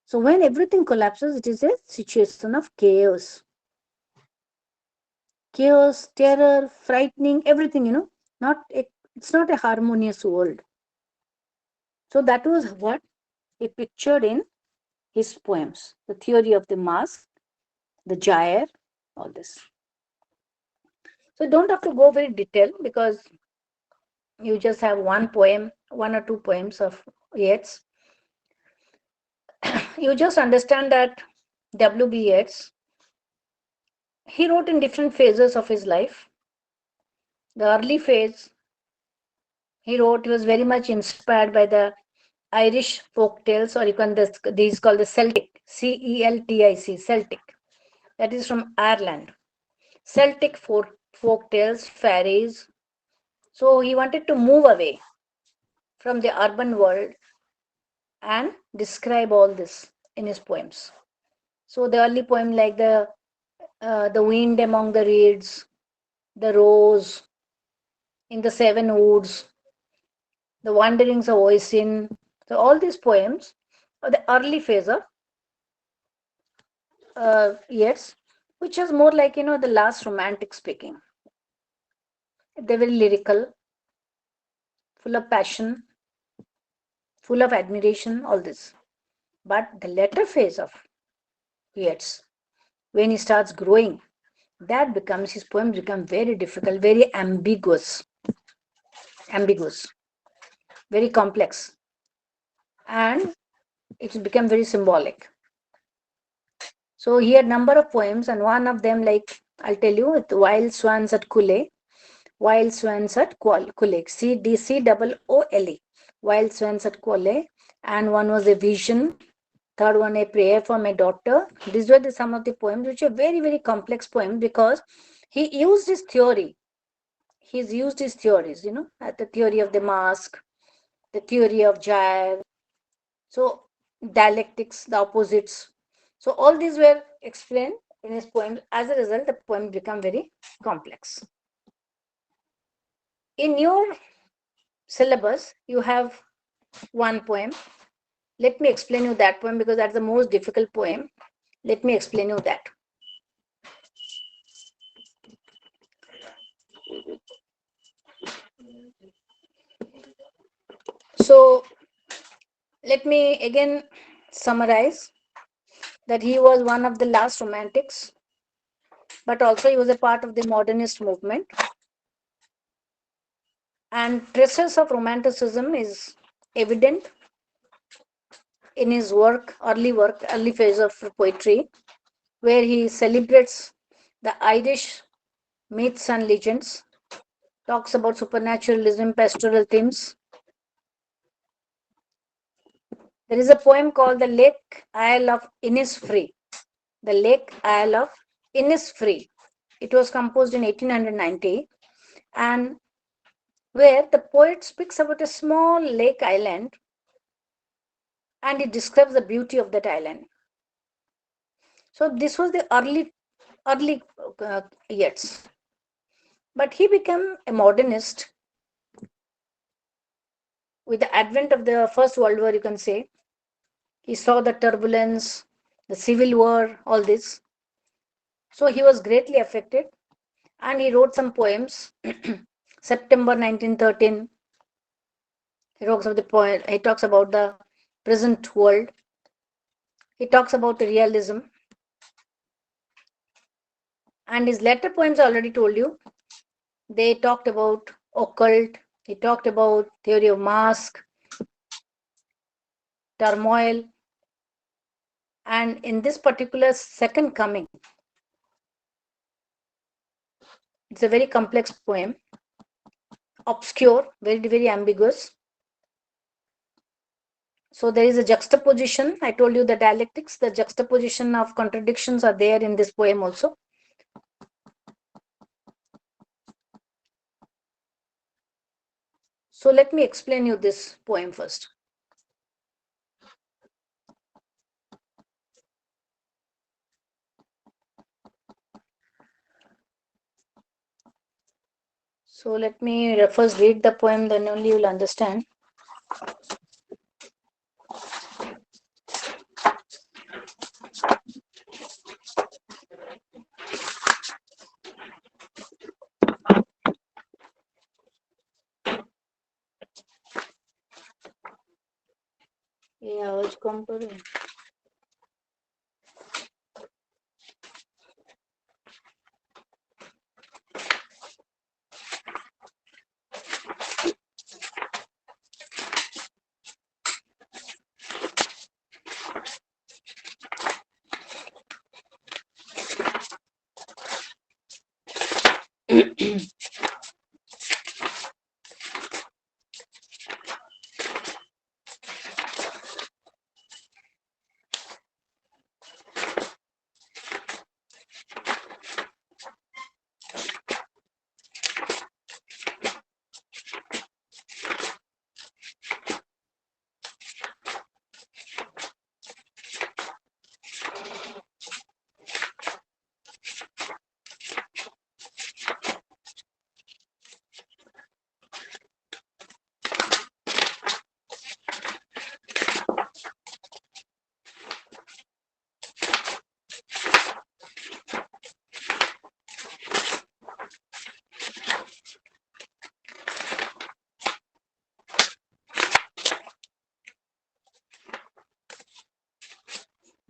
So when everything collapses, it is a situation of chaos. Chaos, terror, frightening, everything, it's not a harmonious world. So that was what he pictured in his poems. The theory of the mask, the gyre, all this. So don't have to go very detailed because you just have one poem, one or two poems of Yeats. You just understand that W.B. Yeats, he wrote in different phases of his life. The early phase, he was very much inspired by the Irish folk tales, or you can these called the Celtic, Celtic, Celtic. That is from Ireland. Celtic folk tales, fairies. So he wanted to move away from the urban world and describe all this in his poems. So the early poem like the wind among the reeds, the rose in the seven woods, the wanderings of Oisin. So all these poems are the early phase of Yeats, which is more like the last romantic speaking. They're very lyrical, full of passion, full of admiration, all this. But the later phase of Yeats, when he starts growing, that becomes his poems become very difficult, very ambiguous, very complex. And it became very symbolic. So he had number of poems, and one of them, like I'll tell you, Wild Swans at Kule, Wild Swans at Kule, CDCOOLE, Wild Swans at Kule, and one was a vision. Third one, a prayer for my daughter. These were some of the poems, which are very, very complex poems because he used his theory. He's used his theories, the theory of the mask, the theory of gyre, so dialectics, the opposites. So all these were explained in his poem. As a result, the poem became very complex. In your syllabus, you have one poem. Let me explain you that poem because that's the most difficult poem. Let me explain you that. So let me again summarize that he was one of the last romantics, but also he was a part of the modernist movement. And traces of romanticism is evident in his work, early phase of poetry, where he celebrates the Irish myths and legends, talks about supernaturalism, pastoral themes. There is a poem called The Lake Isle of Innisfree. The Lake Isle of Innisfree. It was composed in 1890, and where the poet speaks about a small lake island and he describes the beauty of that island. So this was the early years. But he became a modernist with the advent of the First World War, you can say. He saw the turbulence, the Civil War, all this. So he was greatly affected and he wrote some poems. September 1913. He talks about the poem. He talks about the present world. He talks about realism. And his later poems, I already told you, they talked about occult. He talked about theory of mask, turmoil. And in this particular Second Coming, it's a very complex poem, obscure, very, very ambiguous. So there is a juxtaposition. I told you the dialectics, the juxtaposition of contradictions are there in this poem also. So let me explain you this poem first. So let me first read the poem, then only you will understand. ये आवाज कम करो.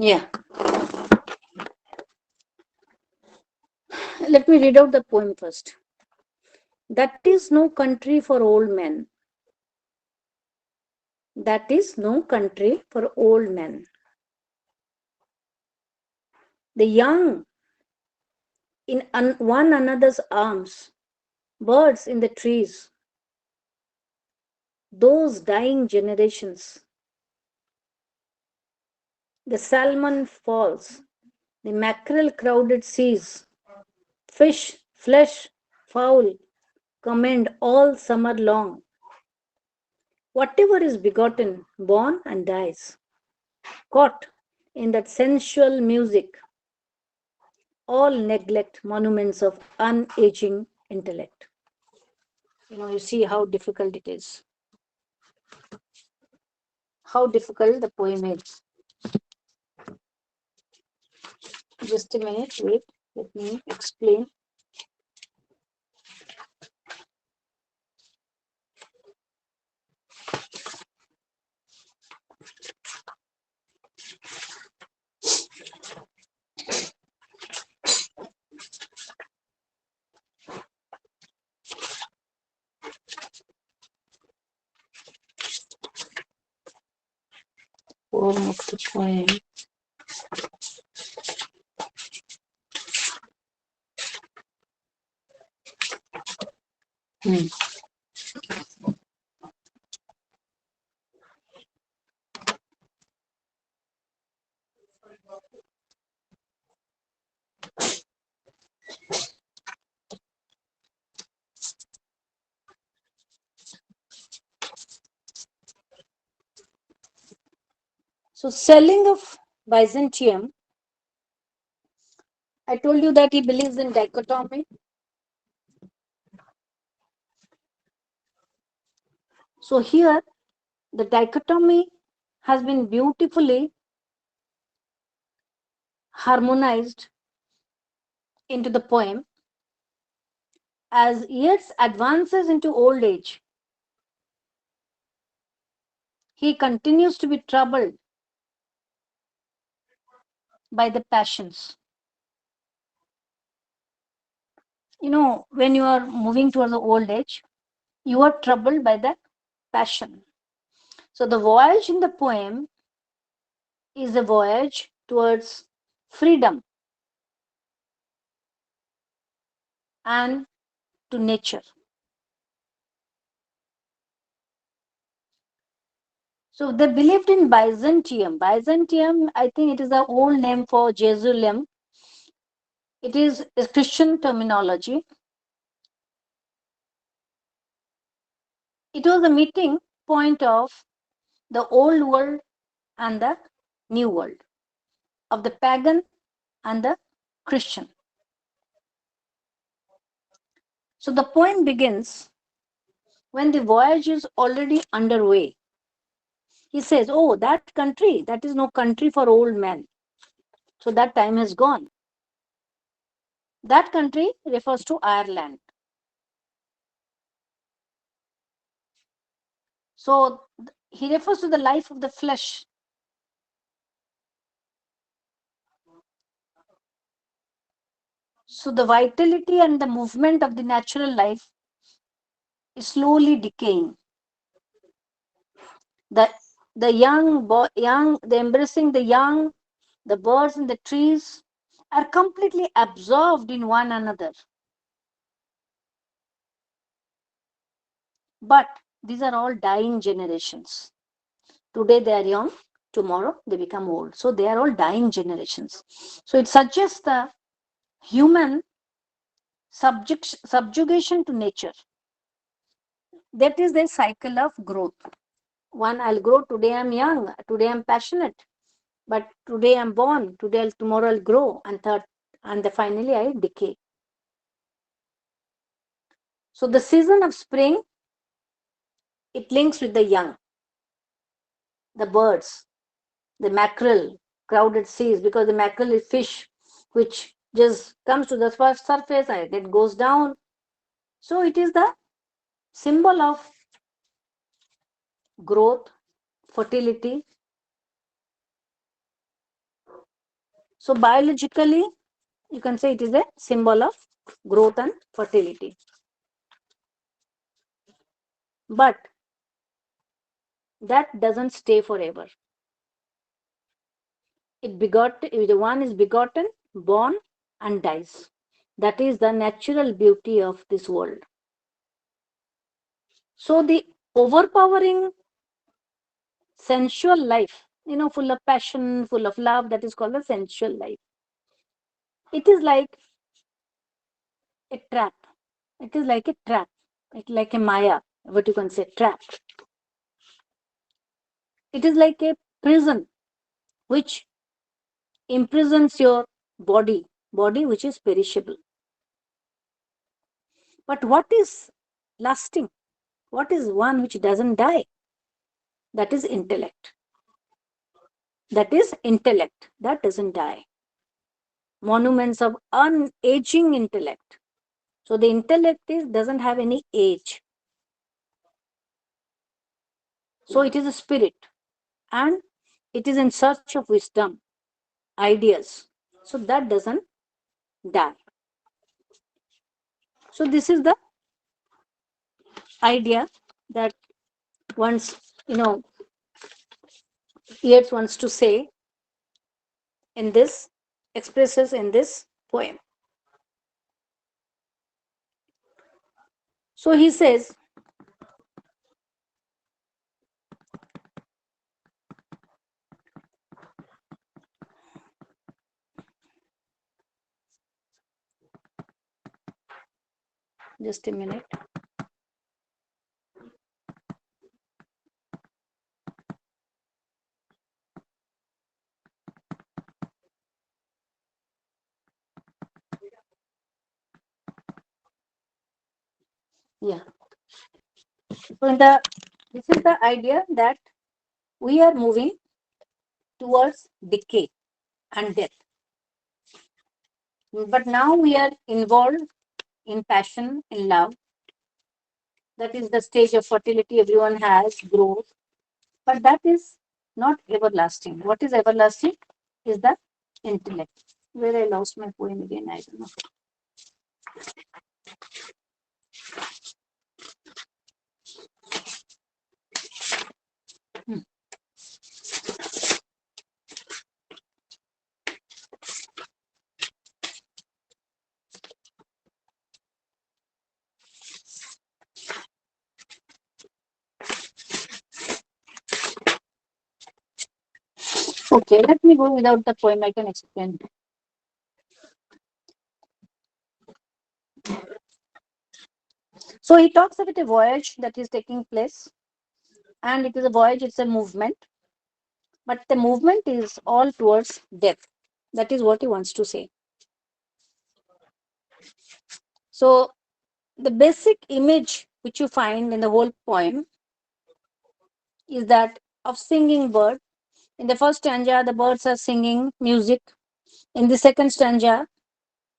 Yeah. Let me read out the poem first. That is no country for old men. that is no country for old men. The young in one another's arms, birds in the trees, those dying generations. The salmon falls, the mackerel crowded seas, fish, flesh, fowl, commend all summer long. Whatever is begotten, born and dies, caught in that sensual music, all neglect monuments of unaging intellect. You see how difficult it is. How difficult the poem is. Just a minute, wait, let me explain. Form of the poem. So, selling of Byzantium, I told you that he believes in dichotomy. So, here the dichotomy has been beautifully harmonized into the poem. As years advances into old age, he continues to be troubled by the passions. When you are moving towards the old age, you are troubled by the passion. So the voyage in the poem is a voyage towards freedom and to nature. So they believed in Byzantium. Byzantium, I think it is the old name for Jerusalem. It is a Christian terminology. It was the meeting point of the old world and the new world, of the pagan and the Christian. So the poem begins when the voyage is already underway. He says, oh, that country, that is no country for old men. So that time has gone. That country refers to Ireland. So he refers to the life of the flesh. So the vitality and the movement of the natural life is slowly decaying. The the embracing the young, the birds in the trees are completely absorbed in one another. But these are all dying generations. Today they are young, tomorrow they become old. So they are all dying generations. So it suggests the human subjugation to nature. That is the cycle of growth. One, I'll grow, today I'm young, today I'm passionate, but today I'm born, tomorrow I'll grow, and finally I decay. So the season of spring, it links with the young, the birds, the mackerel, crowded seas, because the mackerel is fish which just comes to the first surface and it goes down. So it is the symbol of growth, fertility. So biologically, you can say it is a symbol of growth and fertility. But that doesn't stay forever. The one is begotten, born, and dies. That is the natural beauty of this world. So the overpowering sensual life, full of passion, full of love, that is called the sensual life. It is like a trap. It is like a trap. It's like a Maya, what you can say, trap. It is like a prison which imprisons your body which is perishable. But what is lasting? What is one which doesn't die? That is intellect. That is intellect. That doesn't die. Monuments of unaging intellect. So the intellect doesn't have any age. So it is a spirit and it is in search of wisdom, ideas. So that doesn't die. So this is the idea that once, Yeats wants to say in this, expresses in this poem. So he says, just a minute. Yeah. So this is the idea that we are moving towards decay and death. But now we are involved in passion, in love. That is the stage of fertility everyone has, growth. But that is not everlasting. What is everlasting is the intellect. Where I lost my poem again, I don't know. Hmm. Okay, let me go without the poem. I can explain. So he talks about a voyage that is taking place, and it is a voyage, it's a movement, but the movement is all towards death. That is what he wants to say. So the basic image which you find in the whole poem is that of singing bird. In the first stanza, the birds are singing music. In the second stanza,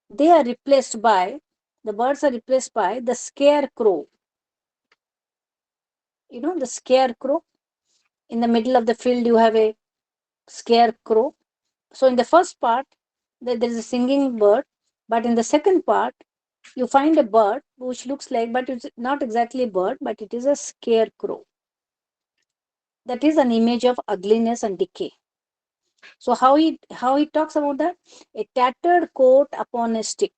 they are replaced by, the birds are replaced by the scarecrow. The scarecrow. In the middle of the field, you have a scarecrow. So in the first part, there is a singing bird, but in the second part, you find a bird which looks like, but it's not exactly a bird, but it is a scarecrow. That is an image of ugliness and decay. So how he talks about that? A tattered coat upon a stick.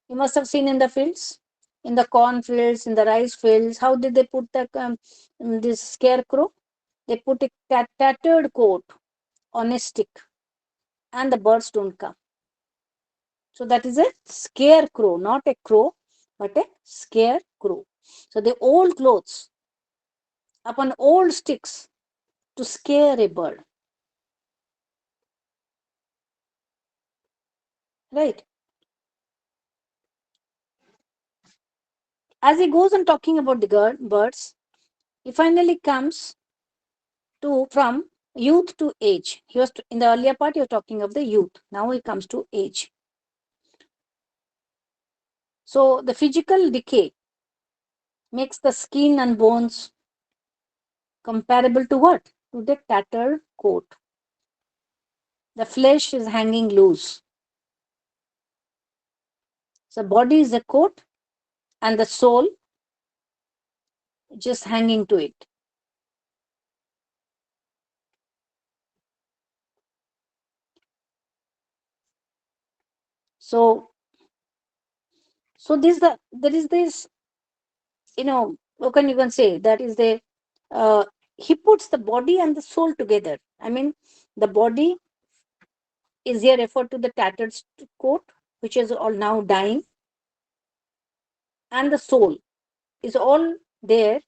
You must have seen in the fields, in the corn fields, in the rice fields. How did they put this scarecrow? They put a tattered coat on a stick, and the birds don't come. So that is a scarecrow, not a crow, but a scarecrow. So the old clothes upon old sticks to scare a bird. Right? As he goes on talking about the birds, he finally comes to from youth to age. He was in the earlier part, he was talking of the youth. Now he comes to age. So the physical decay makes the skin and bones comparable to what? To the tattered coat. The flesh is hanging loose. So body is a coat and the soul just hanging to it. So there is this, what can you can say, that is the he puts the body and the soul together. I mean, the body is here referred to the tattered coat, which is all now dying, and the soul is all there,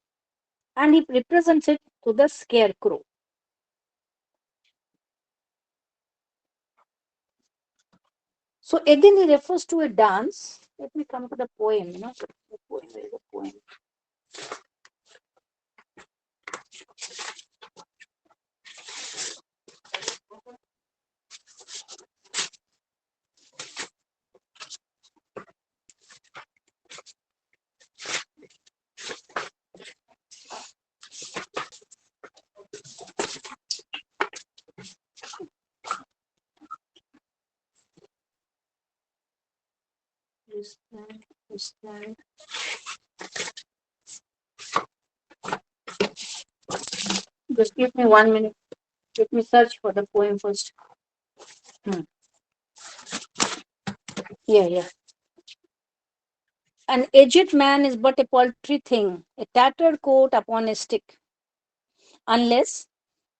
and he represents it to the scarecrow. So again, he refers to a dance. Let me come to the poem. The poem, where is the poem? This land. Just give me 1 minute. Let me search for the poem first. Yeah. An aged man is but a paltry thing, a tattered coat upon a stick. Unless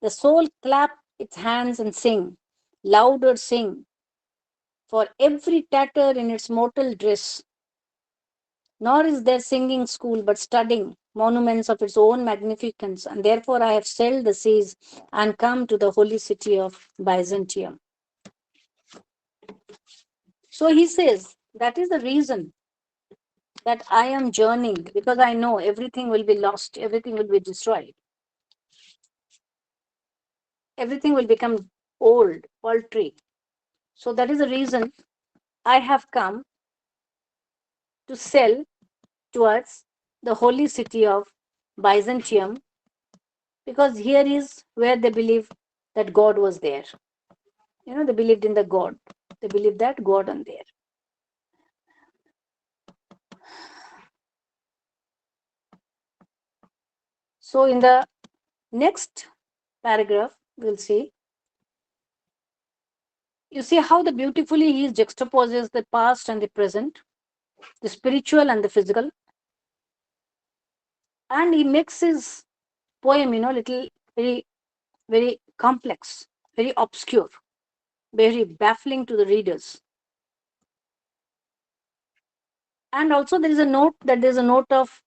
the soul clap its hands and sing, louder sing, for every tatter in its mortal dress. Nor is there singing school, but studying monuments of its own magnificence, and therefore I have sailed the seas and come to the holy city of Byzantium. So he says, that is the reason that I am journeying, because I know everything will be lost, everything will be destroyed, everything will become old, paltry. So that is the reason I have come to sail towards the holy city of Byzantium, because here is where they believe that God was there. They believed in the God. They believed that God on there. So in the next paragraph, we'll see. You see how the beautifully he juxtaposes the past and the present, the spiritual and the physical, and he makes his poem, little very, very complex, very obscure, very baffling to the readers. And also there is a note that there's a note of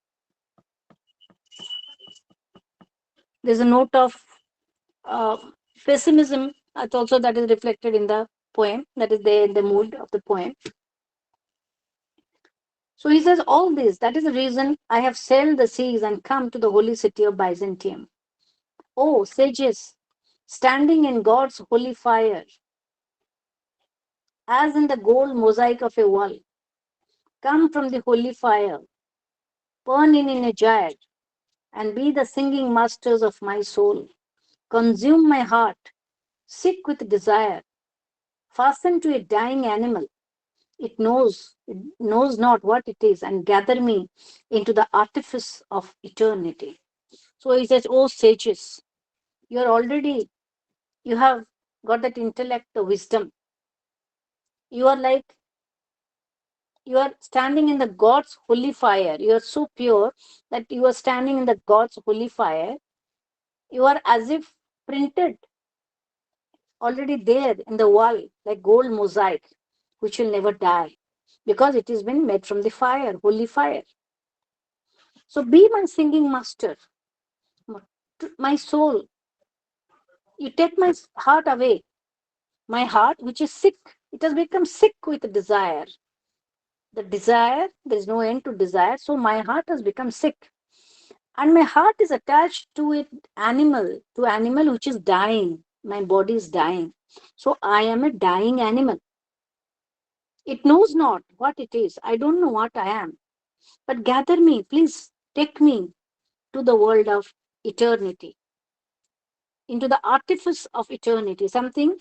uh, pessimism. That's also that is reflected in the poem. That is there in the mood of the poem. So he says, all this, that is the reason I have sailed the seas and come to the holy city of Byzantium. Oh, sages, standing in God's holy fire, as in the gold mosaic of a wall, come from the holy fire, burn in a jar, and be the singing masters of my soul. Consume my heart, sick with desire, fastened to a dying animal. It knows not what it is, and gather me into the artifice of eternity. So he says, oh sages, you have got that intellect, the wisdom. You are like, you are standing in the God's holy fire. You are so pure that you are standing in the God's holy fire. You are as if printed already there in the wall, like gold mosaic, which will never die because it has been made from the fire, holy fire. So be my singing master, my soul. You take my heart away, my heart, which is sick. It has become sick with desire. The desire, there is no end to desire. So my heart has become sick. And my heart is attached to animal which is dying. My body is dying. So I am a dying animal. It knows not what it is. I don't know what I am. But gather me, please take me to the world of eternity, into the artifice of eternity. Something,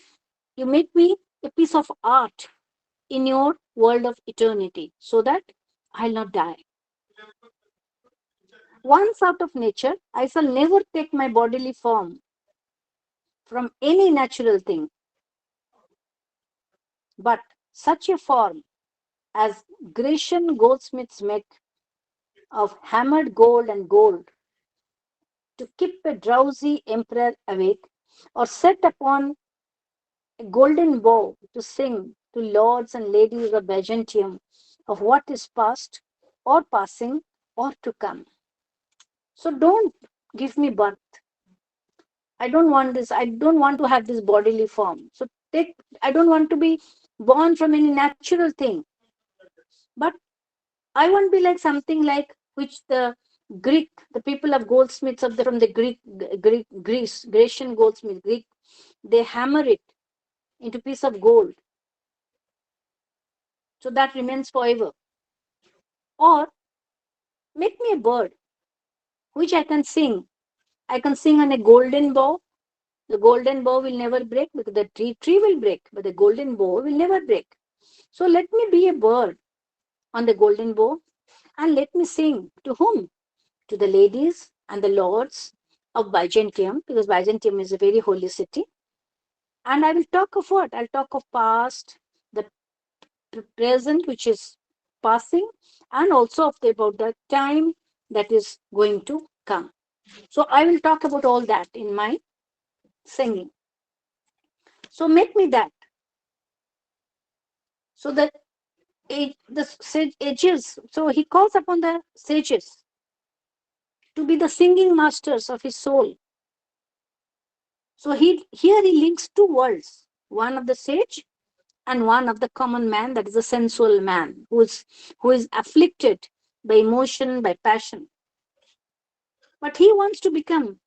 you make me a piece of art in your world of eternity so that I'll not die. Once out of nature, I shall never take my bodily form from any natural thing, but such a form as Grecian goldsmiths make of hammered gold and gold to keep a drowsy emperor awake, or set upon a golden bow to sing to lords and ladies of Byzantium of what is past or passing or to come. So don't give me birth. I don't want this. I don't want to have this bodily form. So I don't want to be born from any natural thing. But I want to be like something like which the people of goldsmiths from the Grecian goldsmith, they hammer it into piece of gold. So that remains forever. Or make me a bird which I can sing. I can sing on a golden bow. The golden bow will never break because the tree will break, but the golden bow will never break. So let me be a bird on the golden bow and let me sing to whom? To the ladies and the lords of Byzantium, because Byzantium is a very holy city. And I will talk of what? I'll talk of past, the present, which is passing, and also about the time that is going to come. So I will talk about all that in my singing. So make me that. So that the sages, so he calls upon the sages to be the singing masters of his soul. So here he links two worlds, one of the sage and one of the common man, that is a sensual man who is afflicted by emotion, by passion. But he wants to become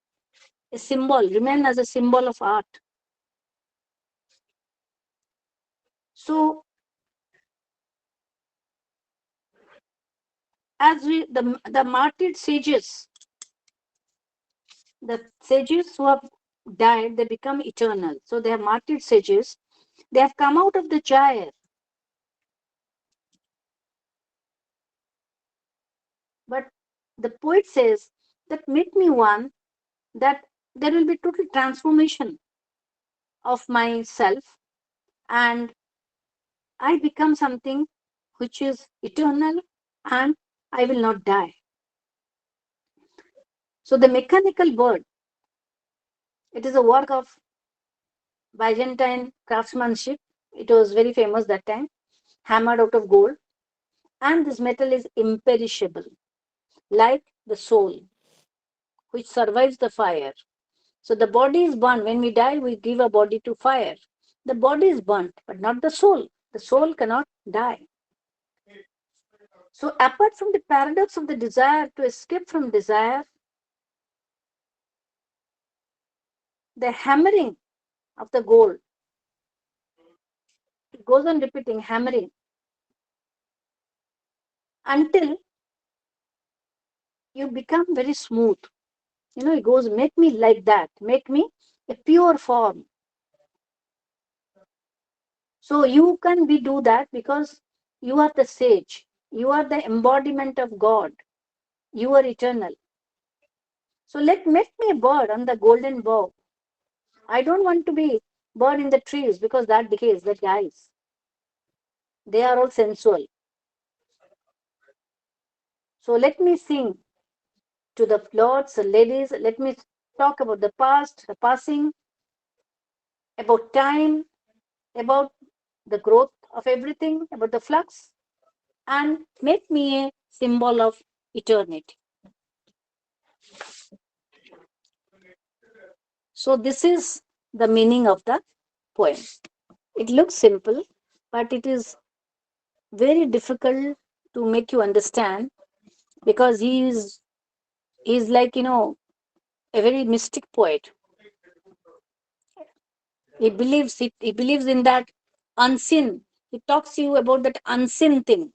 a symbol, remain as a symbol of art. So as the martyred sages, the sages who have died, they become eternal. So they are martyred sages. They have come out of the gyre. But the poet says that make me one, that there will be total transformation of myself, and I become something which is eternal, and I will not die. So the mechanical bird, it is a work of Byzantine craftsmanship. It was very famous that time, hammered out of gold. And this metal is imperishable, like the soul, which survives the fire. So the body is burnt. When we die, we give a body to fire. The body is burnt, but not the soul. The soul cannot die. So apart from the paradox of the desire to escape from desire, the hammering of the gold, it goes on repeating, hammering, until you become very smooth. It goes, make me like that, make me a pure form. So you can do that because you are the sage. You are the embodiment of God. You are eternal. So make me a bird on the golden bow. I don't want to be bird in the trees because that decays, that dies. They are all sensual. So let me sing to the lords and ladies. Let me talk about the past, the passing, about time, about the growth of everything, about the flux, and make me a symbol of eternity. So this is the meaning of the poem. It looks simple, but it is very difficult to make you understand, because he is like, a very mystic poet. He believes in that unseen. He talks to you about that unseen thing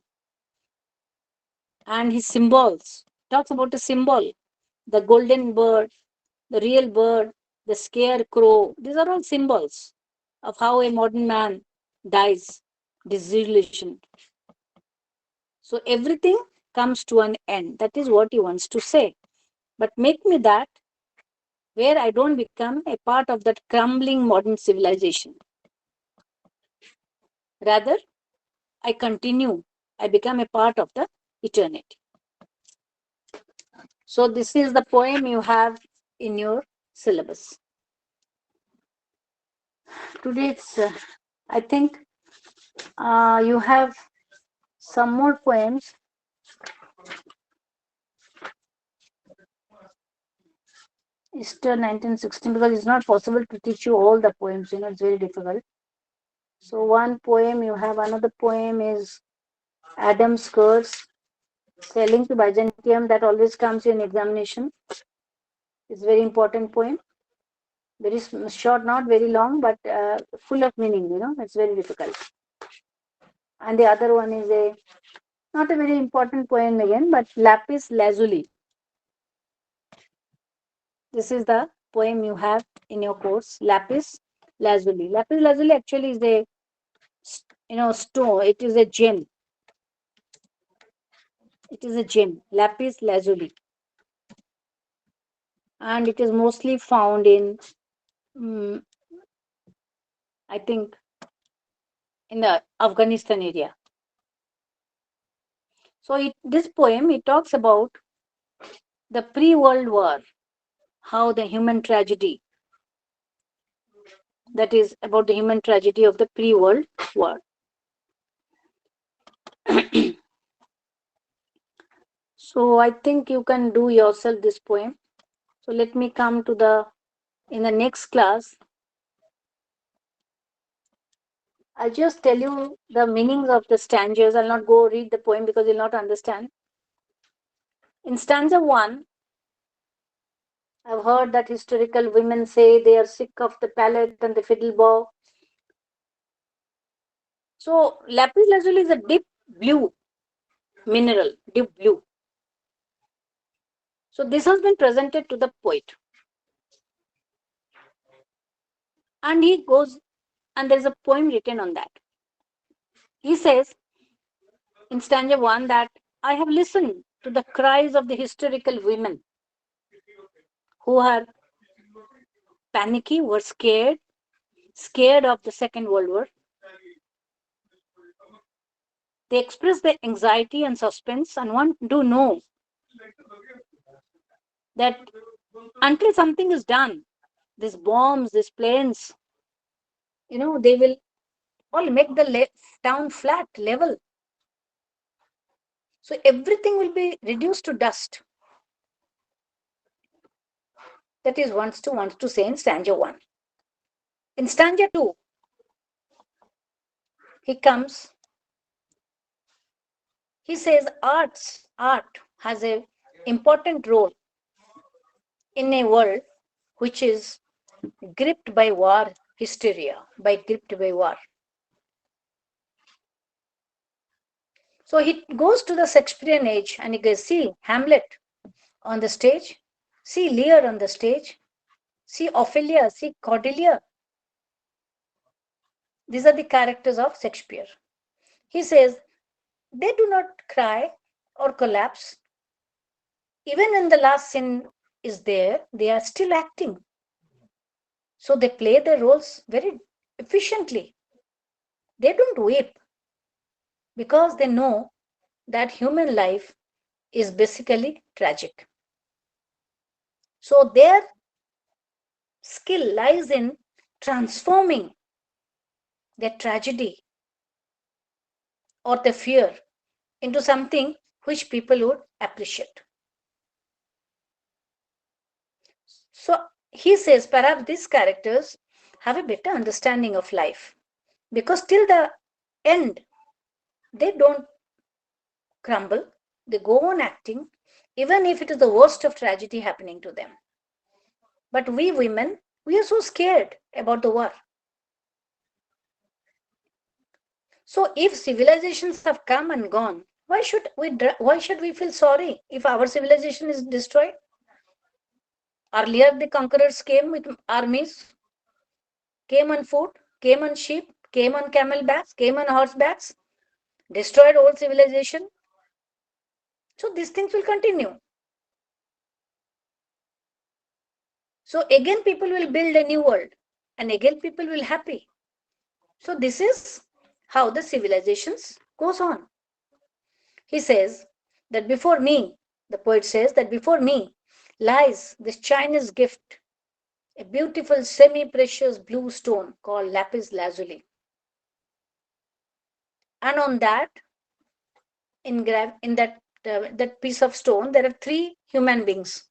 and his symbols. Talks about a symbol, the golden bird, the real bird, the scarecrow. These are all symbols of how a modern man dies, disillusioned. So everything comes to an end. That is what he wants to say. But make me that where I don't become a part of that crumbling modern civilization. Rather, I continue. I become a part of the eternity. So this is the poem you have in your syllabus. Today it's, I think you have some more poems. Easter 1916, because it's not possible to teach you all the poems, it's very difficult. So one poem you have, another poem is Adam's Curse, Sailing to Byzantium, that always comes in examination. It's very important poem. Very short, not very long, but full of meaning, it's very difficult. And the other one is not a very important poem again, but Lapis Lazuli. This is the poem you have in your course, Lapis Lazuli. Lapis Lazuli actually is a, stone. It is a gem. It is a gem, Lapis Lazuli. And it is mostly found in, I think, in the Afghanistan area. So this poem, it talks about the pre-World War, how the human tragedy, that is about the human tragedy of the pre-World War. So I think you can do yourself this poem. So let me come to in the next class, I'll just tell you the meanings of the stanzas. I'll not go read the poem because you'll not understand. In stanza 1, I've heard that historical women say they are sick of the palette and the fiddle bow. So lapis lazuli is a deep blue mineral, deep blue. So this has been presented to the poet. And he goes, and there's a poem written on that. He says in stanza 1 that I have listened to the cries of the hysterical women who are panicky, were scared of the Second World War. They express their anxiety and suspense and want to know that until something is done, these bombs, these planes, they will all make the town flat, level. So everything will be reduced to dust. That is wants to say in stanza 1. In stanza 2, he says art has a important role in a world which is gripped by war hysteria, gripped by war. So he goes to the Shakespearean age and he goes, see Hamlet on the stage, see Lear on the stage, see Ophelia, see Cordelia. These are the characters of Shakespeare. He says, they do not cry or collapse. Even when the last scene is there, they are still acting. So they play their roles very efficiently. They don't weep because they know that human life is basically tragic. So their skill lies in transforming their tragedy or the fear into something which people would appreciate. So he says perhaps these characters have a better understanding of life because till the end they don't crumble, they go on acting even if it is the worst of tragedy happening to them. But we women, we are so scared about the war. So if civilizations have come and gone, why should we feel sorry if our civilization is destroyed? Earlier the conquerors came with armies, came on foot, came on sheep, came on camel backs, came on horsebacks, destroyed old civilization. So these things will continue. So again people will build a new world and again people will happy. So this is how the civilizations Goes on. He says that before me, the poet says that before me lies this Chinese gift, a beautiful semi-precious blue stone called lapis lazuli. And on that, in that piece of stone, there are three human beings.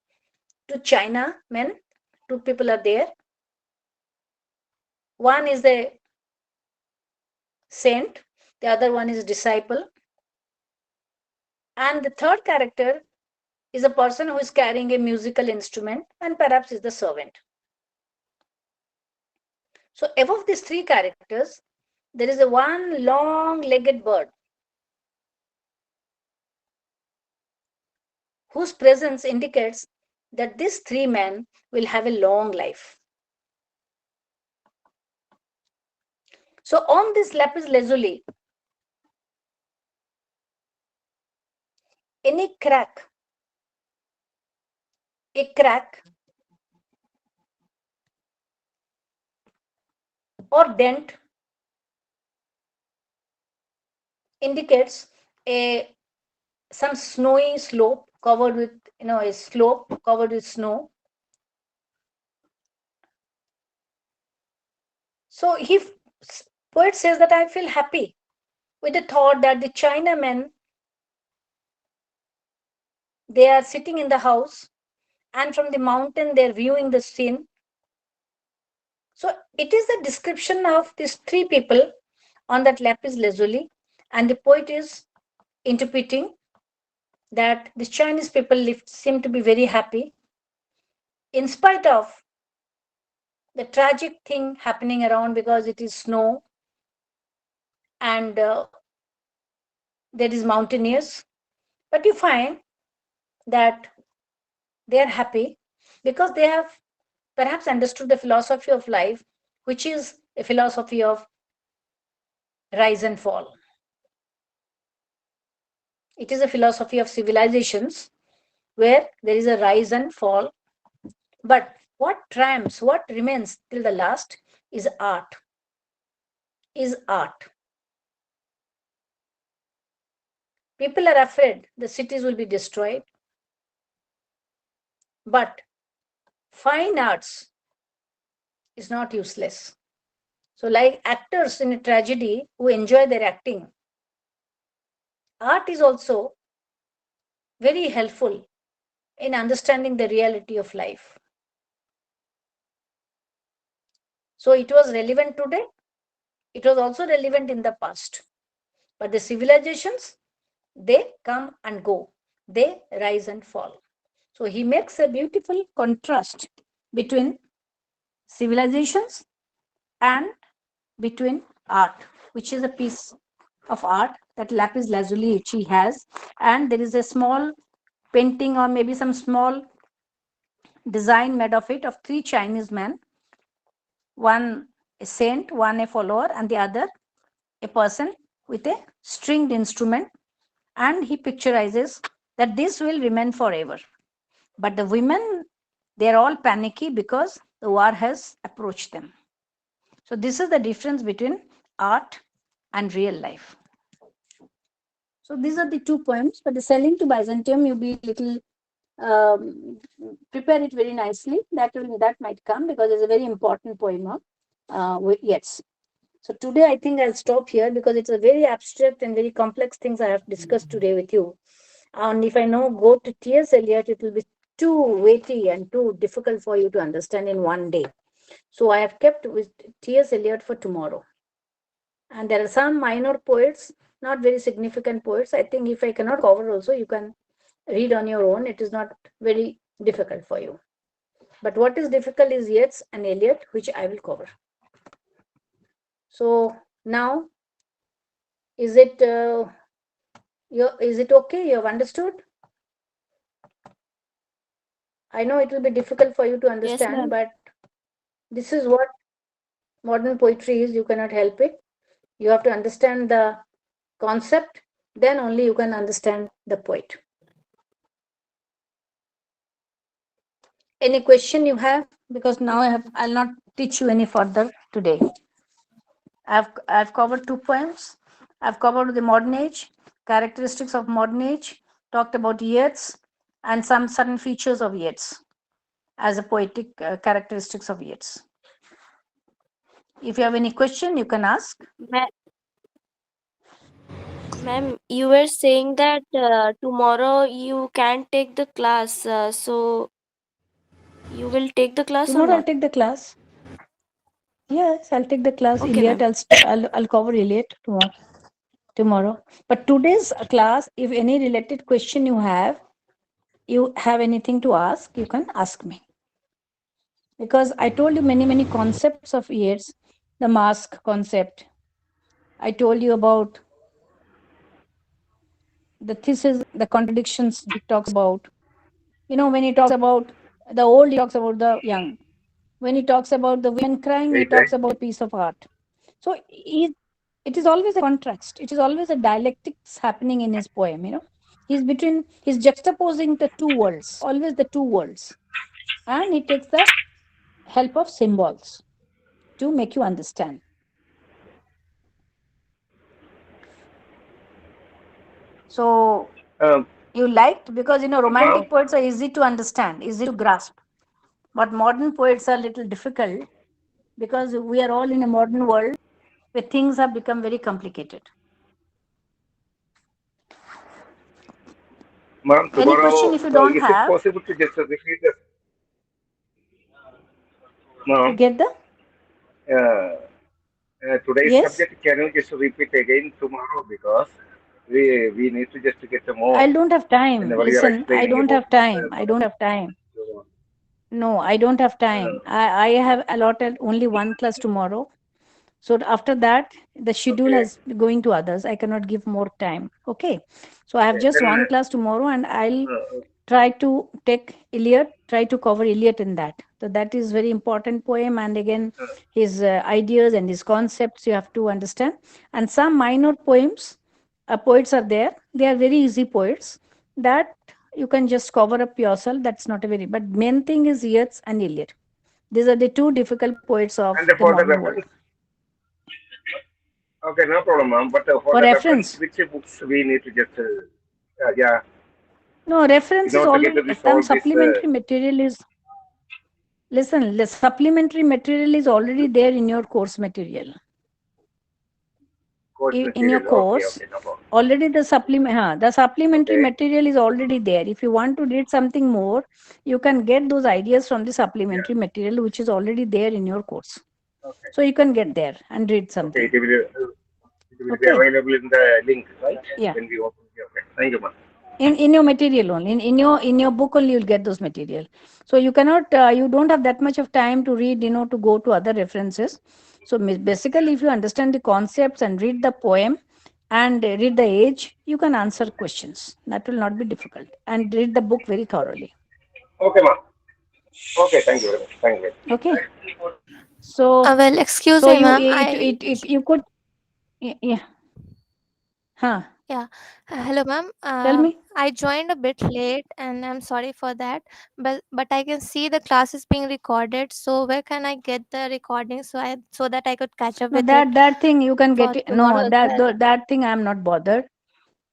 Two China men, two people are there. One is the saint, the other one is disciple, and the third character is a person who is carrying a musical instrument and perhaps is the servant. So above these three characters, there is a one long-legged bird whose presence indicates that these three men will have a long life. So on this lapis lazuli, any crack, a crack or dent indicates a some snowy slope covered with, a slope covered with snow. So poet says that I feel happy with the thought that the Chinamen, they are sitting in the house and from the mountain they're viewing the scene. So it is the description of these three people on that lapis lazuli, and the poet is interpreting that the Chinese people seem to be very happy in spite of the tragic thing happening around because it is snow and there is mountaineers. But you find that they are happy because they have perhaps understood the philosophy of life, which is a philosophy of rise and fall. It is a philosophy of civilizations where there is a rise and fall. But what triumphs, what remains till the last is art. Is art. People are afraid the cities will be destroyed. But fine arts is not useless. So, like actors in a tragedy who enjoy their acting, art is also very helpful in understanding the reality of life. So, it was relevant today, it was also relevant in the past. But the civilizations, they come and go, they rise and fall. So, he makes a beautiful contrast between civilizations and between art, which is a piece of art that lapis lazuli which he has, and there is a small painting or maybe some small design made of it of three Chinese men, one a saint, one a follower, and the other a person with a stringed instrument, and he picturizes that this will remain forever. But the women, they're all panicky because the war has approached them. So this is the difference between art and real life. So these are the two poems, but the Selling to Byzantium, you be little prepare it very nicely. That might come because it's a very important poem of Yeats. So today I think I'll stop here because it's a very abstract and very complex things I have discussed today with you. And if I now go to T.S. Eliot, it will be too weighty and too difficult for you to understand in one day. So I have kept with T.S. Eliot for tomorrow. And there are some minor poets, not very significant poets. I think if I cannot cover also, you can read on your own. It is not very difficult for you. But what is difficult is Yeats and Eliot, which I will cover. So now, is it okay? You have understood? I know it will be difficult for you to Yes, understand, ma'am. but this is what modern poetry is. You cannot help it. You have to understand the concept, then only you can understand the poet. Any question you have? Because now I'll not teach you any further today. I've covered 2 poems. I've covered the modern age, characteristics of modern age, talked about Yeats, and some certain features of Yeats as a poetic characteristics of Yeats. If you have any question, you can ask. Ma- Ma'am, you were saying that tomorrow you can't take the class, so you will take the class or Tomorrow I'll not? take the class. Yes, I'll take the class. Okay, Iliad, ma'am. I'll cover Iliad tomorrow. But today's class, if any related question you have anything to ask, you can ask me. Because I told you many concepts of Yeats, the mask concept. I told you about the thesis, the contradictions he talks about. When he talks about the old, he talks about the young. When he talks about the women crying, he talks about a piece of art. So it is always a contrast. It is always a dialectics happening in his poem. He's juxtaposing the two worlds, always the two worlds. And he takes the help of symbols to make you understand. So you liked because romantic poets are easy to understand, easy to grasp. But modern poets are a little difficult because we are all in a modern world where things have become very complicated. Ma'am, Any question tomorrow, if you don't is it have, possible to just repeat the, you ma'am, get the today's yes? subject, can you just repeat again tomorrow? Because we need to just get more I don't have time. whenever you are Listen, I explaining don't about have time. I don't have time. No, I don't have time. I have allotted only one class tomorrow. So after that, the schedule okay, has going to others. I cannot give more time. Okay. So I have okay, just then, one class tomorrow and I'll uh, try to take Iliad, try to cover Iliad in that. So that is very important poem. And again, uh, his ideas and his concepts you have to understand. And some minor poems, poets are there. They are very easy poets that you can just cover up yourself. That's not a very, but main thing is Yeats and Iliad. These are the two difficult poets of and the for the modern world. reference, okay, no problem, ma'am. But for For the reference, reference, which books we need to just, yeah, no, reference in is order to get already to some resolve this supplementary material is listen, the supplementary material is already there in your course material. course In your material. Okay, course, okay, no problem. already the supplementary Okay, material is already there. If you want to read something more, you can get those ideas from the yeah, supplementary material, which is already there in your course. okay, So you can get there and read okay. something. It will be Okay. available in the link, right? Yeah. When we open. Okay, thank you, ma'am. In your material only in your book only you'll get those material. So you cannot you don't have that much of time to read, to go to other references. So basically if you understand the concepts and read the poem and read the age, you can answer questions. That will not be difficult, and read the book very thoroughly. Okay, ma'am. Okay, thank you very much. Thank you very much. Okay. So Well, excuse so me, you ma'am. it you could yeah. Huh. Yeah. Hello, ma'am. Tell me. I joined a bit late, and I'm sorry for that. But I can see the class is being recorded. So where can I get the recording so that I could catch up No, with it that thing you can for get it. tomorrow No, as well? that thing I'm not bothered.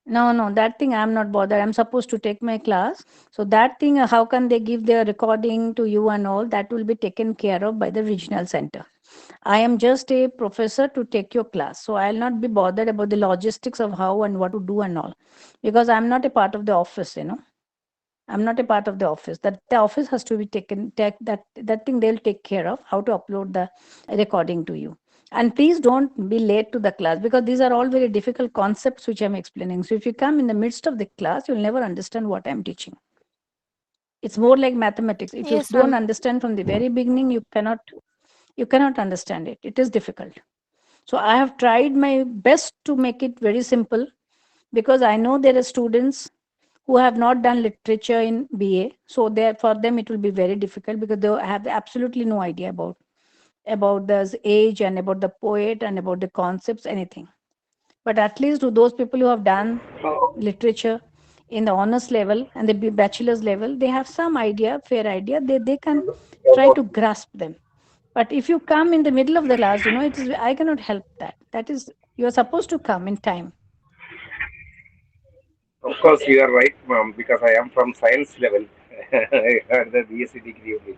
No, that thing I'm not bothered. I'm supposed to take my class. So that thing, how can they give their recording to you and all? That will be taken care of by the regional center. I am just a professor to take your class. So I'll not be bothered about the logistics of how and what to do and all. Because I'm not a part of the office. I'm not a part of the office. That the office has to be that thing they'll take care of how to upload the recording to you. And please don't be late to the class because these are all very difficult concepts which I'm explaining. So if you come in the midst of the class, you'll never understand what I'm teaching. It's more like mathematics. If you Yes, don't ma'am. understand from the very beginning, you cannot understand it. It is difficult. So I have tried my best to make it very simple because I know there are students who have not done literature in BA. So there for them it will be very difficult because they have absolutely no idea about the age and about the poet and about the concepts, anything. But at least to those people who have done literature in the honors level and the bachelor's level, they have some idea, fair idea. They can try to grasp them. But if you come in the middle of the class, it is I cannot help that. That is You are supposed to come in time. Of course, you are right, ma'am, because I am from science level. I had the BSc degree only,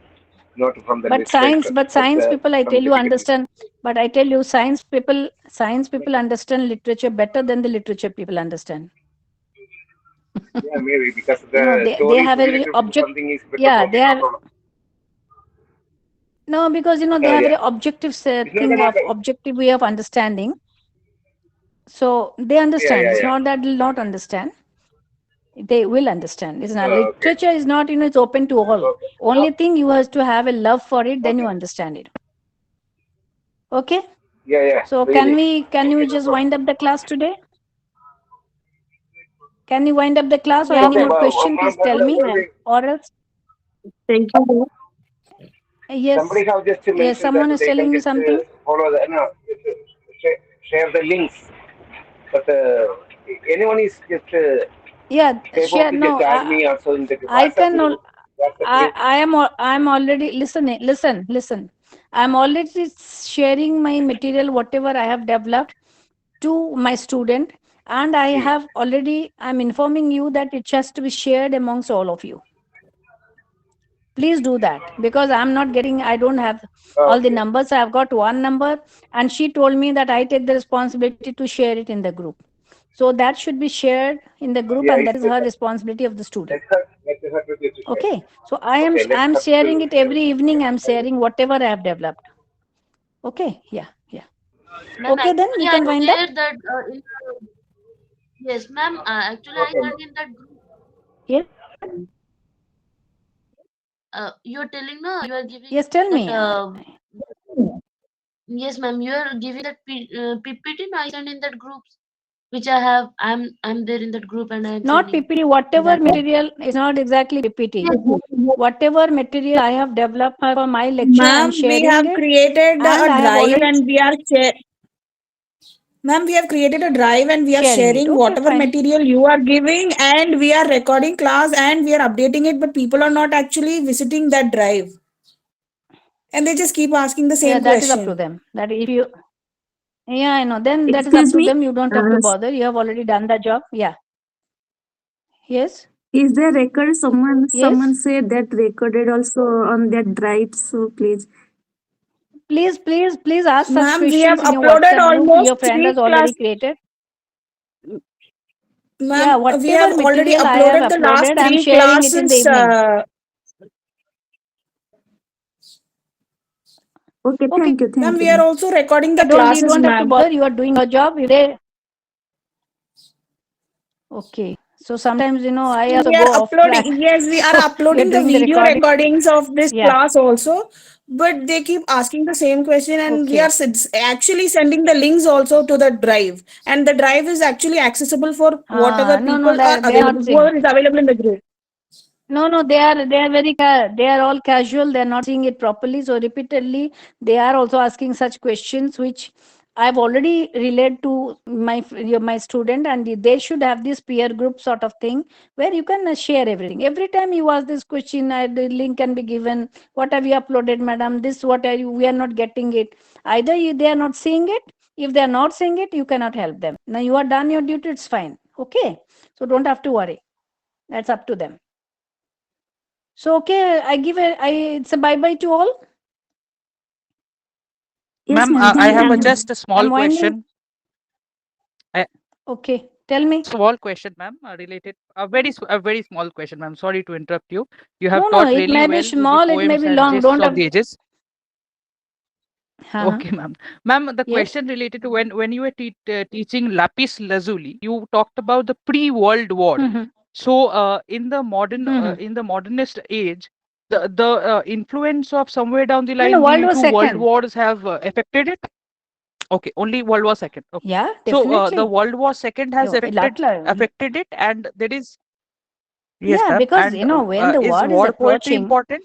not from the literature. But science people, I From tell you, difficulties. understand. But I tell you, science people understand literature better than the literature people understand. Yeah, maybe because the They stories have a very related to object. something is better Yeah, for they me, no have. problem. No, because they have Yeah, very objective it's not that. objective way of understanding. So they Yeah, understand. yeah, It's yeah. not that they'll not understand. They will understand. It's not Okay, literature is not, it's open to all. okay. Only thing you have to have a love for it, then you understand it. Okay. Yeah, yeah, So really. can you Okay, no just problem. wind up the class today? Can you wind up the class or Yeah, any Okay, more ma'am. question? ma'am, Please tell Yes, me. ma'am. Or else, Thank you. yes, somebody have just yes, mentioned that someone is they can telling me just something. follow the, no, share the links. But anyone is just Yeah, capable share. to just No, add me also in the I WhatsApp can. group. WhatsApp group. I'm already listening. Listen. I'm already sharing my material, whatever I have developed, to my student, and I Hmm. have already. I'm informing you that it has to be shared amongst all of you. Please do that because I'm not getting. I don't have all the Okay. numbers. I've got one number, and she told me that I take the responsibility to share it in the group. So that should be shared in the group, Yeah, and that it's is her responsibility of the student. let her to just share. Okay, so Okay, let I'm her sharing to it share. every evening. I'm I will. sharing whatever I have developed. Okay, yeah. Ma'am, Okay, then we actually, I can wind up. shared that yes, ma'am. Actually, I Okay, shared ma'am. in that group. Yes, You're telling no, you are giving yes. Tell that. me. Yes, ma'am. You are giving that PPT. No, I send in that groups which I have. I'm there in that group and I'm Not sending PPT. Whatever that. material is not exactly PPT. Yes, Whatever material I have developed for my lecture, I'm Ma'am, we sharing have it, created and a I have drive already and we are Ma'am, we have created a drive and we are sharing it. sharing Okay, whatever fine. material you are giving and we are recording class and we are updating it, but people are not actually visiting that drive. And they just keep asking the Yeah, same that is up to question. them. That if you, yeah, I know. Then that is up Excuse to me. them. You don't have to Uh, bother. You have already done the job. Yeah. Yes. is there record? Someone Yes. said that recorded also on that drive. So please. Please ask such Ma'am, we have questions in your uploaded WhatsApp group your almost friend has three class. already created. Yeah, Ma'am, we whatever have already material I have uploaded the last uploaded, I'm three sharing it in the classes. evening. Okay. Okay. Thank you. Ma'am, Thank you, we are ma'am. also recording the You classes, don't have to ma'am. bother. You are doing your job. If they, okay. So sometimes, I also We are go off track. uploading, yes, we are So we are uploading the doing the video recording. recordings of this Yeah. class also, but they keep asking the same question and we Okay. are actually sending the links also to the drive. And the drive is actually accessible for whatever No, people are they are not available, seeing. whoever is available in the group. No, they are all casual. They're not seeing it properly. So repeatedly, they are also asking such questions, which I've already relayed to my student, and they should have this peer group sort of thing where you can share everything. Every time you ask this question, the link can be given. What have you uploaded, madam? This what are you? We are not getting it. Either they are not seeing it. If they are not seeing it, you cannot help them. Now you are done your duty. It's fine. Okay. So don't have to worry. That's up to them. So okay, it's a bye bye to all. Yes, Ma'am, ma'am. I Thank have you, ma'am. just a I'm small winding. question. A Okay, tell me. small question, ma'am, related a very small question, ma'am. Sorry to interrupt you. You have No, taught it really may be well with the small, it may poems be and long. gists Don't of have. the ages. Uh-huh. Okay, ma'am. Ma'am, the Yes. question related to when you were teaching lapis lazuli, you talked about the pre-World War. Mm-hmm. So, Mm-hmm. in the modernist age, the influence of somewhere down the No, line, World the War two world Second. wars have affected it. Okay, only World War Second. Okay. Yeah, So, the definitely. World War Second has affected it, and there is yes, Yeah, ma'am. because And when the is war is war poetry approaching, important?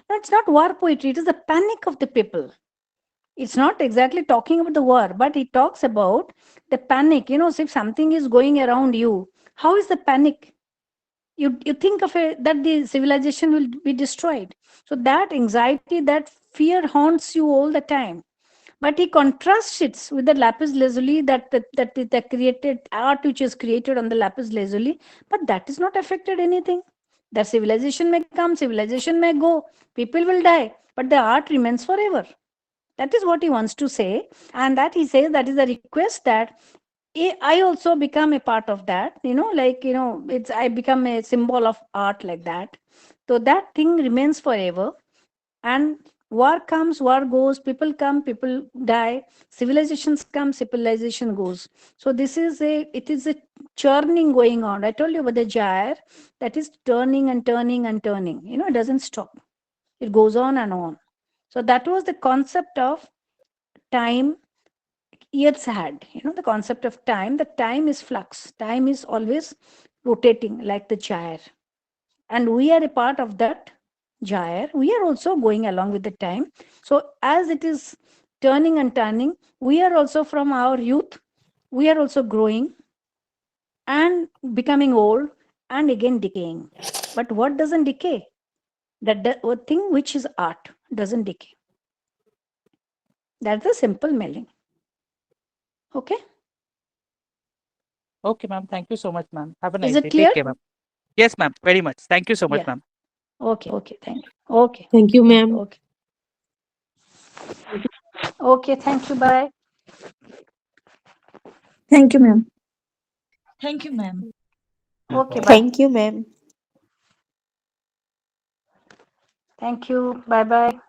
no, it's not war poetry. It is the panic of the people. It's not exactly talking about the war, but it talks about the panic. So if something is going around you, how is the panic? You think of it that the civilization will be destroyed. So that anxiety, that fear haunts you all the time. But he contrasts it with the lapis lazuli that created art which is created on the lapis lazuli, but that is not affected anything. The civilization may come, civilization may go, people will die, but the art remains forever. That is what he wants to say, and that he says that is the request that I also become a part of that. It's I become a symbol of art like that. So that thing remains forever, and war comes, war goes, people come, people die, civilizations come, civilization goes. So it is a churning going on. I told you about the gyre that is turning and turning and turning. It doesn't stop. It goes on and on. So that was the concept of time. Yeats had, the concept of time. The time is flux. Time is always rotating like the gyre, and we are a part of that gyre. We are also going along with the time. So as it is turning and turning, we are also, from our youth, we are also growing and becoming old and again decaying. But what doesn't decay? That the thing which is art doesn't decay. That's a simple meaning. Okay. Okay, ma'am. Thank you so much, ma'am. Have a Is nice it day. clear? Take care, ma'am. Yes, ma'am. Very much. Thank you so much, Yeah. ma'am. Okay. Thank you. Okay. Thank you, ma'am. Okay. Okay. Thank you. Bye. Thank you, ma'am. Thank you, ma'am. Okay. Bye. Thank you, ma'am. Thank you. Bye bye.